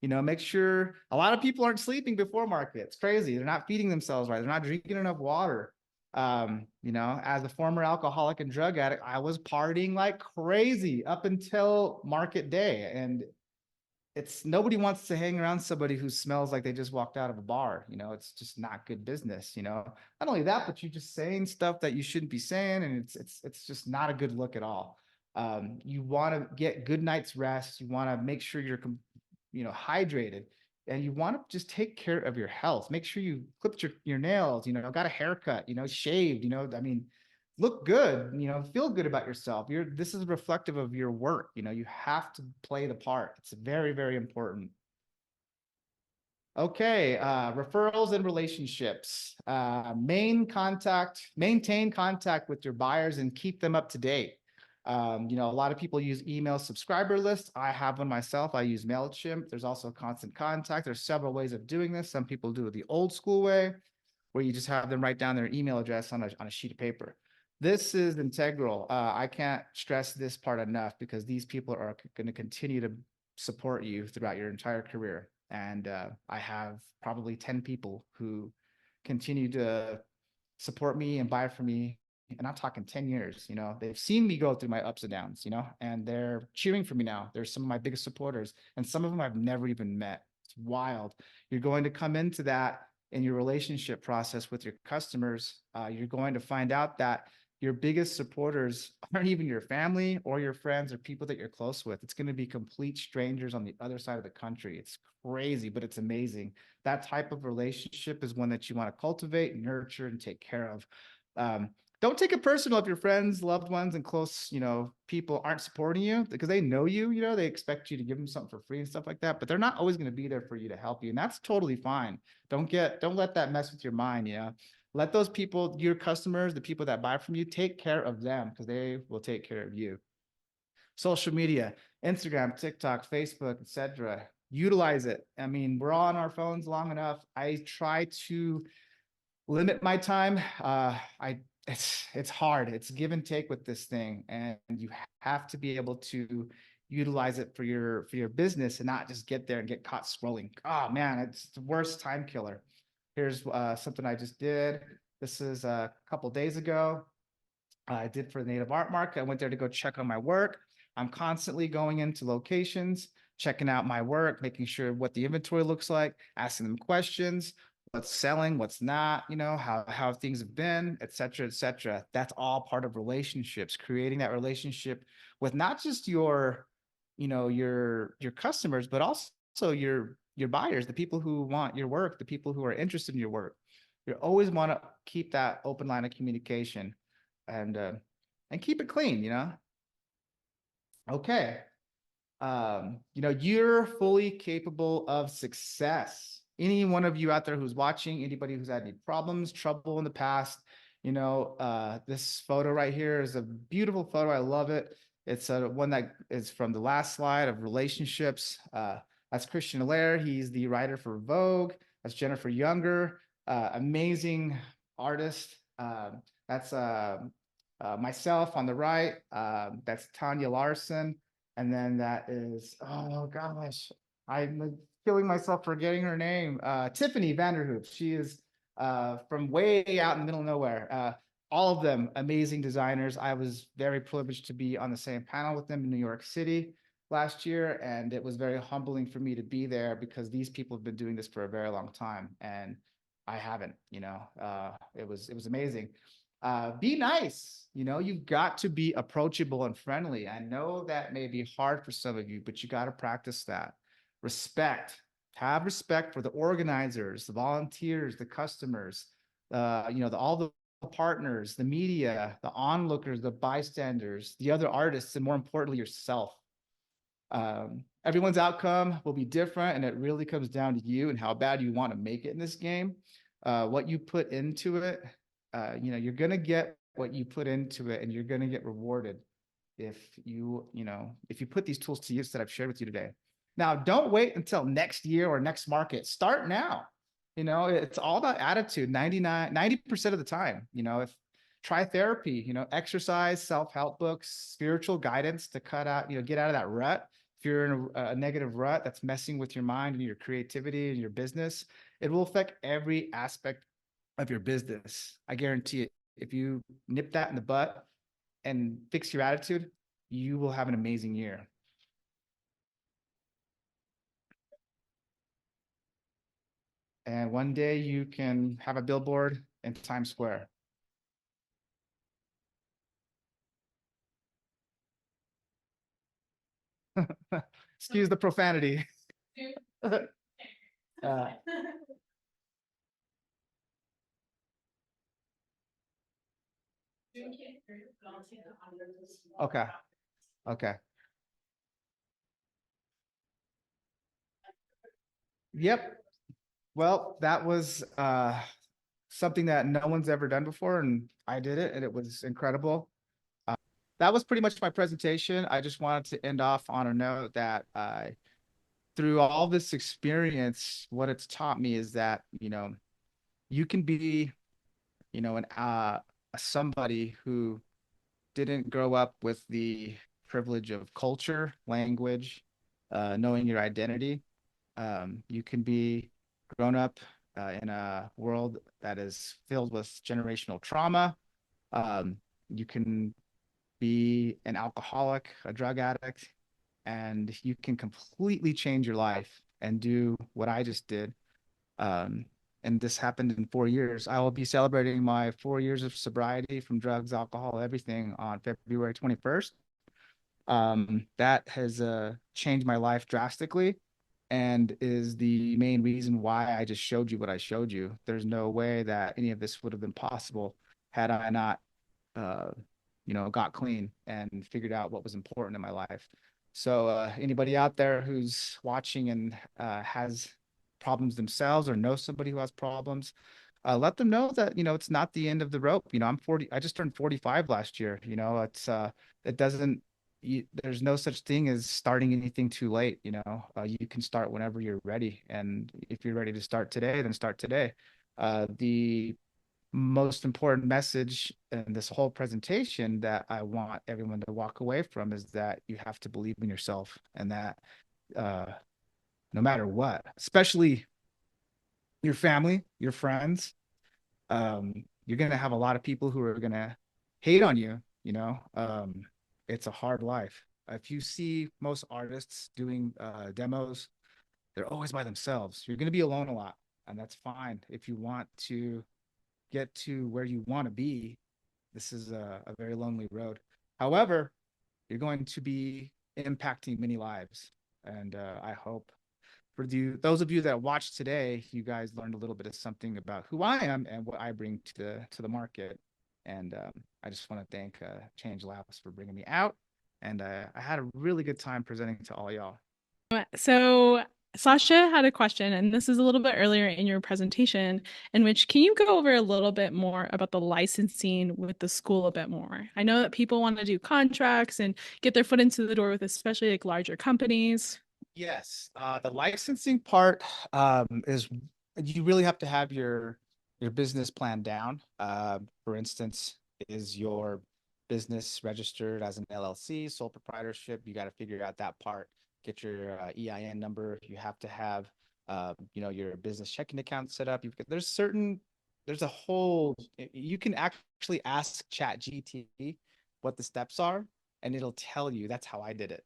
You know, make sure a lot of people aren't sleeping before market. It's crazy. They're not feeding themselves right. They're not drinking enough water. You know, as a former alcoholic and drug addict, I was partying like crazy up until market day. And it's nobody wants to hang around somebody who smells like they just walked out of a bar. You know, it's just not good business, you know. Not only that, but you're just saying stuff that you shouldn't be saying, and it's just not a good look at all. You want to get good night's rest. You want to make sure you're you know, hydrated, and you want to just take care of your health. Make sure you clipped your nails, you know, got a haircut, you know, shaved, you know, I mean, look good, you know, feel good about yourself. This is reflective of your work. You know, you have to play the part. It's very, very important. Okay, referrals and relationships. Maintain contact with your buyers and keep them up to date. You know, a lot of people use email subscriber lists. I have one myself. I use MailChimp. There's also constant contact. There's several ways of doing this. Some people do it the old school way, where you just have them write down their email address on a sheet of paper. This is integral. I can't stress this part enough because these people are going to continue to support you throughout your entire career. And I have probably 10 people who continue to support me and buy from me. And I'm talking 10 years, they've seen me go through my ups and downs, and they're cheering for me now. They're some of my biggest supporters, and some of them I've never even met. It's wild. You're going to come into that in your relationship process with your customers. You're going to find out that your biggest supporters aren't even your family or your friends or people that you're close with. It's going to be complete strangers on the other side of the country. It's crazy, but it's amazing. That type of relationship is one that you want to cultivate, nurture, and take care of. Don't take it personal if your friends, loved ones, and close, people aren't supporting you because they know you, they expect you to give them something for free and stuff like that, but they're not always going to be there for you to help you. And that's totally fine. Don't let that mess with your mind. Let those people, your customers, the people that buy from you, take care of them because they will take care of you. Social media, Instagram, TikTok, Facebook, etc. Utilize it. I mean, we're all on our phones long enough. I try to limit my time. It's hard. It's give and take with this thing, and you have to be able to utilize it for your business and not just get there and get caught scrolling. Oh man, it's the worst time killer. Here's something I just did. This is a couple days ago. I did for the Native Art Market. I went there to go check on my work. I'm constantly going into locations, checking out my work, making sure what the inventory looks like, asking them questions, what's selling, what's not, how things have been, et cetera, et cetera. That's all part of relationships, creating that relationship with not just your customers, but also your buyers, the people who want your work, the people who are interested in your work. You always want to keep that open line of communication and keep it clean. Okay. You're fully capable of success. Any one of you out there who's watching, anybody who's had any problems, trouble in the past, this photo right here is a beautiful photo. I love it. It's one that is from the last slide of relationships. That's Christian Allaire. He's the writer for Vogue. That's Jennifer Younger, amazing artist. That's myself on the right. That's Tanya Larson. And then that is, oh gosh, I'm killing myself forgetting her name. Tiffany Vanderhoop. She is from way out in the middle of nowhere. All of them amazing designers. I was very privileged to be on the same panel with them in New York City last year. And it was very humbling for me to be there because these people have been doing this for a very long time. And I haven't, it was amazing. Be nice. You've got to be approachable and friendly. I know that may be hard for some of you, but you got to practice that. Respect. Have respect for the organizers, the volunteers, the customers, all the partners, the media, the onlookers, the bystanders, the other artists, and more importantly, yourself. Everyone's outcome will be different, and it really comes down to you and how bad you want to make it in this game. What you put into it, you're going to get what you put into it, and you're going to get rewarded if you put these tools to use that I've shared with you today. Now, don't wait until next year or next market. Start now. It's all about attitude 90% of the time. If try therapy, exercise, self-help books, spiritual guidance to get out of that rut. If you're in a negative rut that's messing with your mind and your creativity and your business, it will affect every aspect of your business. I guarantee it. If you nip that in the butt and fix your attitude, you will have an amazing year. And one day you can have a billboard in Times Square. Excuse the profanity. Okay. Okay. Yep. Well, that was something that no one's ever done before, and I did it, and it was incredible. That was pretty much my presentation. I just wanted to end off on a note that through all this experience, what it's taught me is that, you can be, somebody who didn't grow up with the privilege of culture, language, knowing your identity. You can be grown up in a world that is filled with generational trauma. You can be an alcoholic, a drug addict, and you can completely change your life and do what I just did. Um, and this happened in 4 years. I will be celebrating my 4 years of sobriety from drugs, alcohol, everything on February 21st. That has changed my life drastically and is the main reason why I just showed you what I showed you. There's no way that any of this would have been possible had I not uh, got clean and figured out what was important in my life. So anybody out there who's watching and has problems themselves or knows somebody who has problems, let them know that, it's not the end of the rope. I'm 40, I just turned 45 last year. It doesn't, there's no such thing as starting anything too late. You can start whenever you're ready. And if you're ready to start today, then start today. The most important message in this whole presentation that I want everyone to walk away from is that you have to believe in yourself, and that uh, no matter what, especially your family, your friends, you're going to have a lot of people who are going to hate on you. It's a hard life. If you see most artists doing demos, they're always by themselves. You're going to be alone a lot, and that's fine. If you want to get to where you want to be, this is a very lonely road. However, you're going to be impacting many lives. And I hope for those of you that watched today, you guys learned a little bit of something about who I am and what I bring to the market. And I just want to thank Change Labs for bringing me out. And I had a really good time presenting to all y'all. So Sasha had a question, and this is a little bit earlier in your presentation, in which can you go over a little bit more about the licensing with the school a bit more? I know that people want to do contracts and get their foot into the door with especially like larger companies. Yes, the licensing part is you really have to have your business plan down. For instance, is your business registered as an LLC, sole proprietorship? You got to figure out that part. Get your EIN number. You have to have your business checking account set up. There's a whole, you can actually ask ChatGPT what the steps are, and it'll tell you. That's how I did it.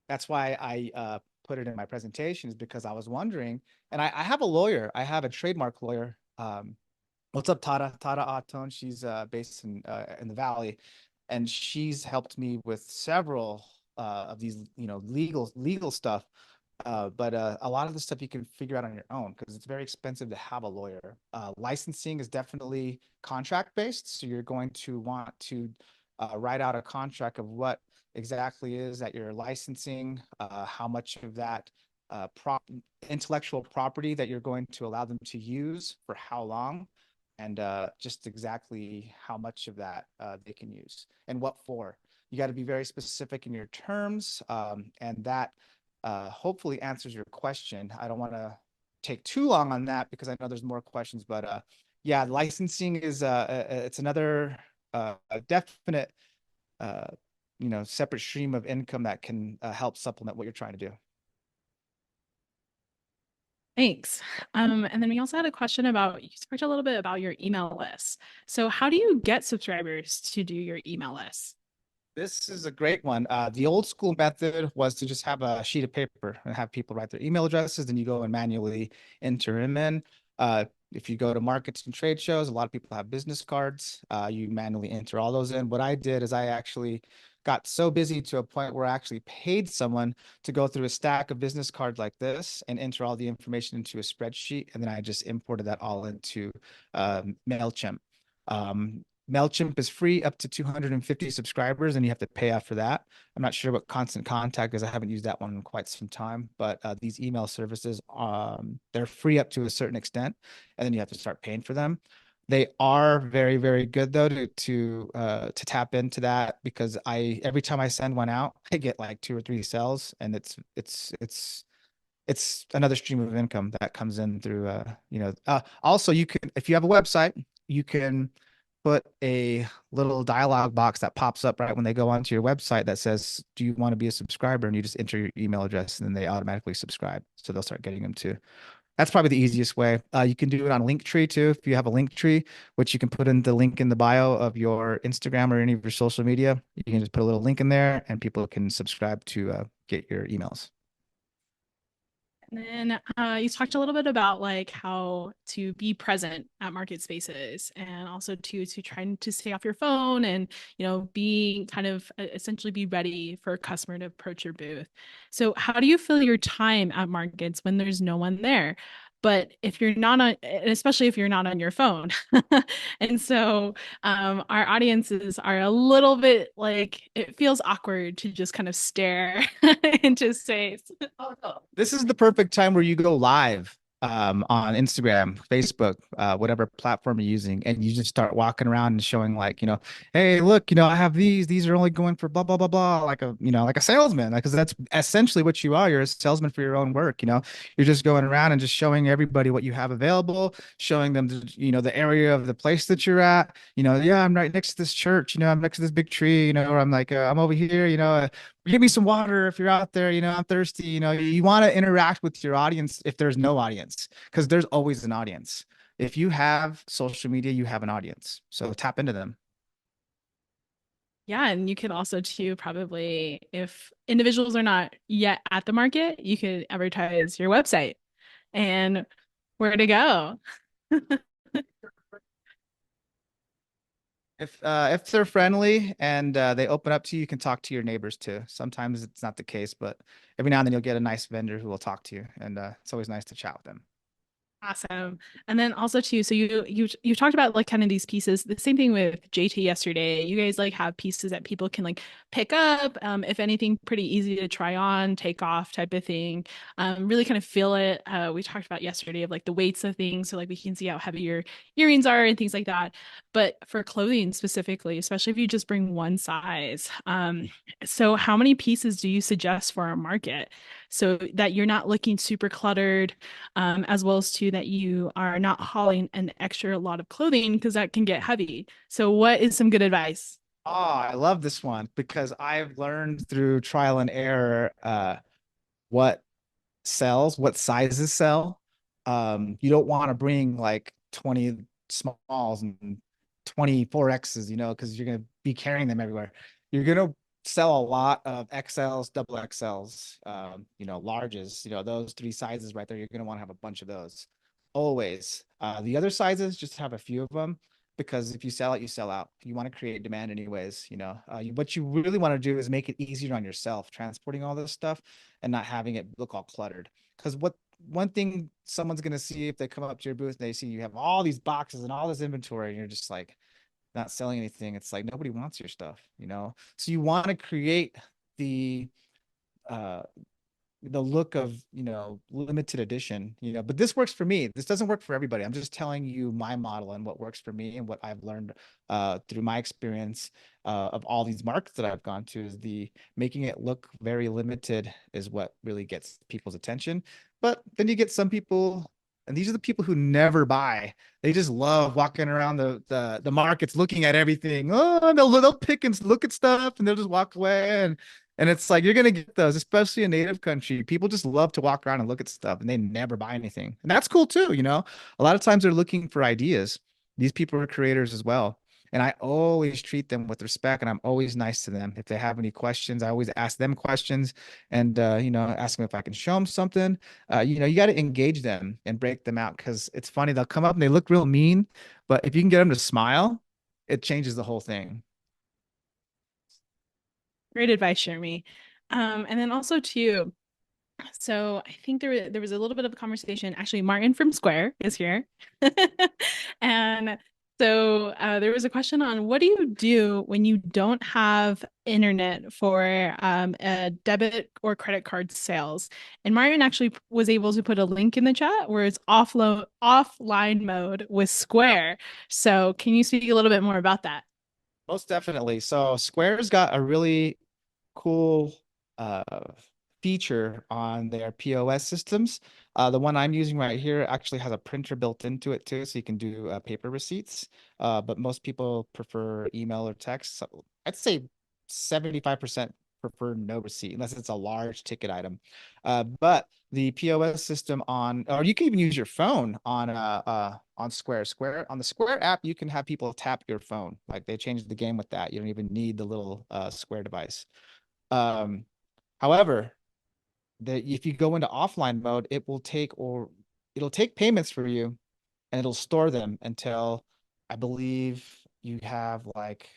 That's why I put it in my presentation, is because I was wondering, and I have a lawyer. I have a trademark lawyer. What's up, Tata? Tata Aton. She's based in the Valley, and she's helped me with several of these, legal stuff. But a lot of the stuff you can figure out on your own because it's very expensive to have a lawyer. Licensing is definitely contract based, so you're going to want to write out a contract of what exactly is that you're licensing, how much of that intellectual property that you're going to allow them to use for how long, and just exactly how much of that they can use and what for. You got to be very specific in your terms, and that hopefully answers your question. I don't want to take too long on that because I know there's more questions, but yeah, licensing is it's another definite separate stream of income that can help supplement what you're trying to do. Thanks. And then we also had a question about, you spoke a little bit about your email list. So how do you get subscribers to do your email list? This is a great one. The old school method was to just have a sheet of paper and have people write their email addresses, then you go and manually enter them in. If you go to markets and trade shows, a lot of people have business cards. You manually enter all those in. What I did is I actually got so busy to a point where I actually paid someone to go through a stack of business cards like this and enter all the information into a spreadsheet. And then I just imported that all into MailChimp. MailChimp is free up to 250 subscribers, and you have to pay after that. I'm not sure what Constant Contact is. I haven't used that one in quite some time, but these email services, they're free up to a certain extent, and then you have to start paying for them. They are very, very good though to tap into that, because every time I send one out, I get like 2 or 3 sales, and it's another stream of income that comes in through also you can, if you have a website, you can put a little dialog box that pops up right when they go onto your website that says, do you want to be a subscriber? And you just enter your email address and then they automatically subscribe. So they'll start getting them too. That's probably the easiest way. You can do it on Linktree too. If you have a Linktree, which you can put in the link in the bio of your Instagram or any of your social media, you can just put a little link in there and people can subscribe to get your emails. And then you talked a little bit about like how to be present at market spaces and also to try to stay off your phone and, you know, be kind of essentially be ready for a customer to approach your booth. So how do you fill your time at markets when there's no one there? But if you're not on, especially if you're not on your phone. And so our audiences are a little bit like, it feels awkward to just kind of stare into space. This is the perfect time where you go live on Instagram, Facebook, whatever platform you're using, and you just start walking around and showing like, hey, look, I have these are only going for blah, blah, blah, blah, like like a salesman, because that's essentially what you are. You're a salesman for your own work, you're just going around and just showing everybody what you have available, showing them, the area of the place that you're at, yeah, I'm right next to this church, I'm next to this big tree, or I'm like, I'm over here, give me some water if you're out there, I'm thirsty. You want to interact with your audience if there's no audience, because there's always an audience. If you have social media, you have an audience. So tap into them. Yeah, and you could also too probably, if individuals are not yet at the market, you could advertise your website and where to go. If they're friendly and they open up to you, you can talk to your neighbors too. Sometimes it's not the case, but every now and then you'll get a nice vendor who will talk to you, and it's always nice to chat with them. Awesome. And then also too, so you talked about like kind of these pieces. The same thing with JT yesterday. You guys like have pieces that people can like pick up, if anything, pretty easy to try on, take off type of thing. Really kind of feel it. We talked about yesterday of like the weights of things, so like we can see how heavy your earrings are and things like that. But for clothing specifically, especially if you just bring one size, so how many pieces do you suggest for our market so that you're not looking super cluttered? As well as too that you are not hauling an extra lot of clothing because that can get heavy. So what is some good advice? Oh, I love this one because I've learned through trial and error what sells, what sizes sell. You don't want to bring like 20 smalls and 24 X's, because you're going to be carrying them everywhere. You're going to sell a lot of XLs, double XLs, larges, those three sizes right there. You're going to want to have a bunch of those always. The other sizes, just have a few of them, because if you sell it, you sell out. You want to create demand anyways, what you really want to do is make it easier on yourself, transporting all this stuff and not having it look all cluttered. Because one thing someone's going to see if they come up to your booth, they see you have all these boxes and all this inventory, and you're just like not selling anything. It's like nobody wants your stuff, So you want to create uh the look of, limited edition, but this works for me. This doesn't work for everybody. I'm just telling you my model and what works for me and what I've learned through my experience of all these markets that I've gone to, is the making it look very limited is what really gets people's attention. But then you get some people, and these are the people who never buy. They just love walking around the markets, looking at everything. Oh, they'll pick and look at stuff, and they'll just walk away. And it's like, you're going to get those, especially in native country. People just love to walk around and look at stuff, and they never buy anything. And that's cool too. A lot of times they're looking for ideas. These people are creators as well. And I always treat them with respect, and I'm always nice to them. If they have any questions, I always ask them questions, and, ask them if I can show them something. You got to engage them and break them out, because it's funny. They'll come up and they look real mean, but if you can get them to smile, it changes the whole thing. Great advice, Jeremy. And then also too, so I think there was a little bit of a conversation. Actually, Martin from Square is here. And so there was a question on what do you do when you don't have internet for a debit or credit card sales? And Martin actually was able to put a link in the chat where it's offline mode with Square. So can you speak a little bit more about that? Most definitely. So Square's got a really cool uh feature on their POS systems. The one I'm using right here actually has a printer built into it too, so you can do paper receipts. But most people prefer email or text. So I'd say 75% prefer no receipt unless it's a large ticket item. But the POS system or you can even use your phone on Square. On the Square app, you can have people tap your phone. Like they changed the game with that. You don't even need the little Square device. Um, However, if you go into offline mode, it'll take payments for you and it'll store them until I believe you have like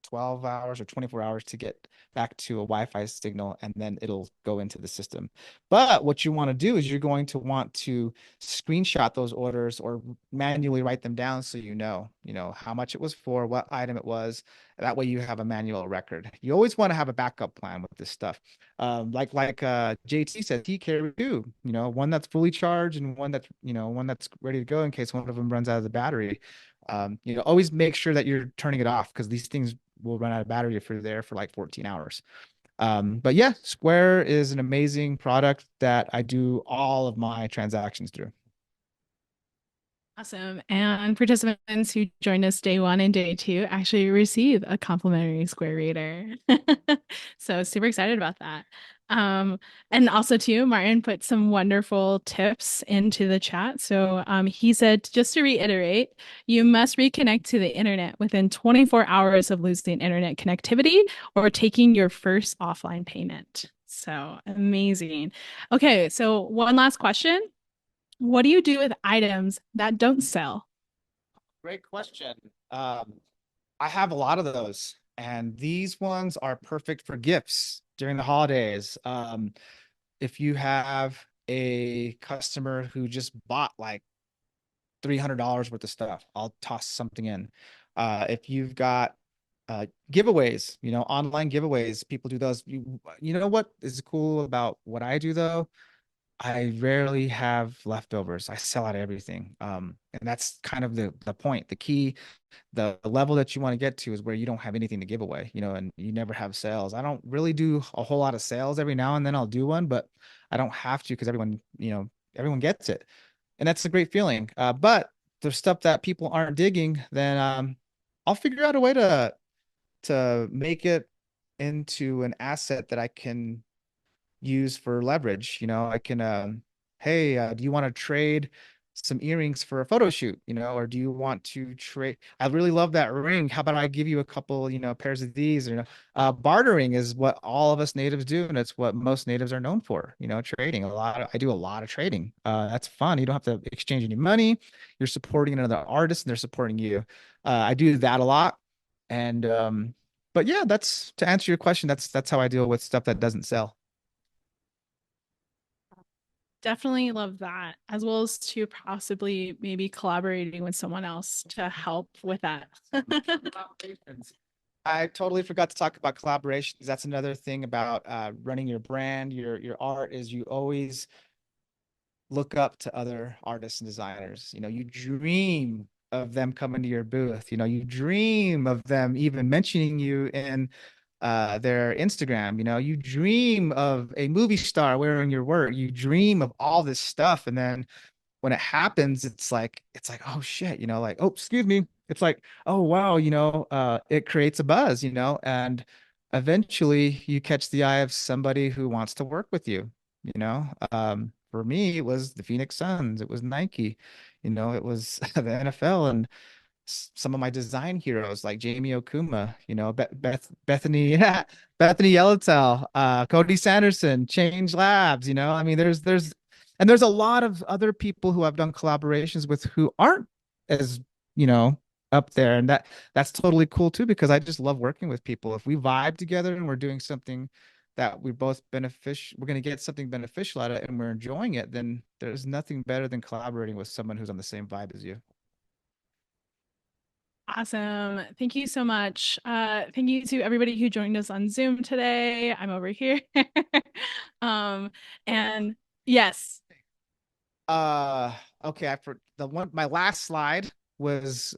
12 hours or 24 hours to get back to a Wi-Fi signal, and then it'll go into the system. But what you want to do is you're going to want to screenshot those orders or manually write them down so you know how much it was for, what item it was. That way you have a manual record. You always want to have a backup plan with this stuff. Like JT said, he carried two, one that's fully charged and one that's ready to go in case one of them runs out of the battery. Always make sure that you're turning it off because these things will run out of battery if you're there for like 14 hours. But yeah, Square is an amazing product that I do all of my transactions through. Awesome. And participants who joined us day 1 and day 2 actually receive a complimentary Square Reader. So super excited about that. And also too, Martin put some wonderful tips into the chat. So he said, just to reiterate, you must reconnect to the internet within 24 hours of losing internet connectivity or taking your first offline payment. So amazing. Okay, so one last question. What do you do with items that don't sell? Great question. I have a lot of those, and these ones are perfect for gifts during the holidays. If you have a customer who just bought like $300 worth of stuff, I'll toss something in. If you've got giveaways, online giveaways, people do those. You know what is cool about what I do though? I rarely have leftovers. I sell out everything. And that's kind of the point. The key, the level that you want to get to is where you don't have anything to give away, and you never have sales. I don't really do a whole lot of sales. Every now and then I'll do one, but I don't have to because everyone gets it. And that's a great feeling. But there's stuff that people aren't digging, then I'll figure out a way to make it into an asset that I can use for leverage. I can, hey, do you want to trade some earrings for a photo shoot? Or do you want to trade? I really love that ring. How about I give you a couple, pairs of these? Bartering is what all of us natives do, and it's what most natives are known for. Trading I do a lot of trading. That's fun. You don't have to exchange any money. You're supporting another artist, and they're supporting you. I do that a lot, and but yeah, that's to answer your question. That's how I deal with stuff that doesn't sell. Definitely love that, as well as to possibly maybe collaborating with someone else to help with that. I totally forgot to talk about collaborations. That's another thing about running your brand, your art is you always look up to other artists and designers. You dream of them coming to your booth. You dream of them even mentioning you in their Instagram. You dream of a movie star wearing your work. You dream of all this stuff, and then when it happens, it's like, oh shit, like, oh, excuse me. It's like, oh wow, it creates a buzz, and eventually you catch the eye of somebody who wants to work with you, for me, it was the Phoenix Suns, it was Nike, it was the NFL, and some of my design heroes like Jamie Okuma, Bethany, yeah, Bethany Yellowtail, Cody Sanderson, Change Labs, I mean, there's a lot of other people who I've done collaborations with who aren't as, you know, up there. And that's totally cool too, because I just love working with people. If we vibe together and we're doing something that we're going to get something beneficial out of it and we're enjoying it, then there's nothing better than collaborating with someone who's on the same vibe as you. Awesome. Thank you so much. Thank you to everybody who joined us on Zoom today. I'm over here. And yes. Okay, my last slide was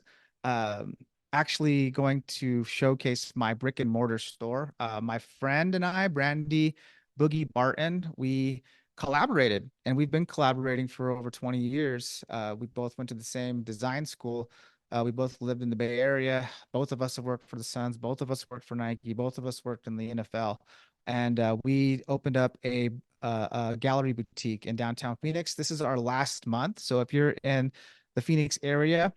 actually going to showcase my brick and mortar store. My friend and I, Brandy, Boogie Barton, we collaborated, and we've been collaborating for over 20 years. We both went to the same design school. We both lived in the Bay Area. Both of us have worked for the Suns. Both of us worked for Nike. Both of us worked in the NFL. And we opened up a gallery boutique in downtown Phoenix. This is our last month. So if you're in the Phoenix area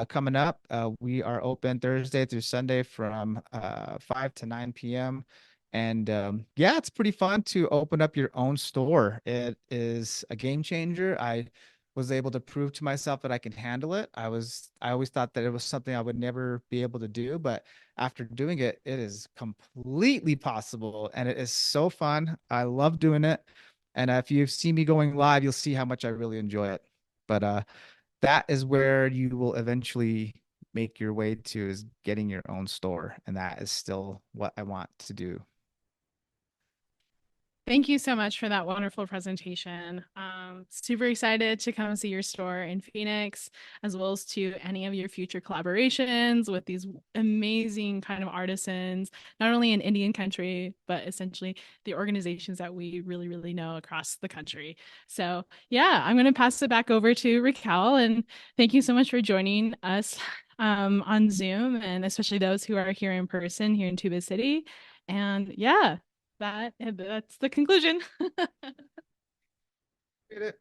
coming up, we are open Thursday through Sunday from 5 to 9 p.m. And yeah, it's pretty fun to open up your own store. It is a game changer. I was able to prove to myself that I can handle it. I always thought that it was something I would never be able to do, but after doing it, it is completely possible and it is so fun. I love doing it. And if you see me going live, you'll see how much I really enjoy it. But that is where you will eventually make your way to, is getting your own store. And that is still what I want to do. Thank you so much for that wonderful presentation. Super excited to come see your store in Phoenix, as well as to any of your future collaborations with these amazing kind of artisans, not only in Indian country, but essentially the organizations that we really, really know across the country. So yeah, I'm going to pass it back over to Raquel, and thank you so much for joining us on Zoom, and especially those who are here in person here in Tuba City. And yeah, that's the conclusion. Get it?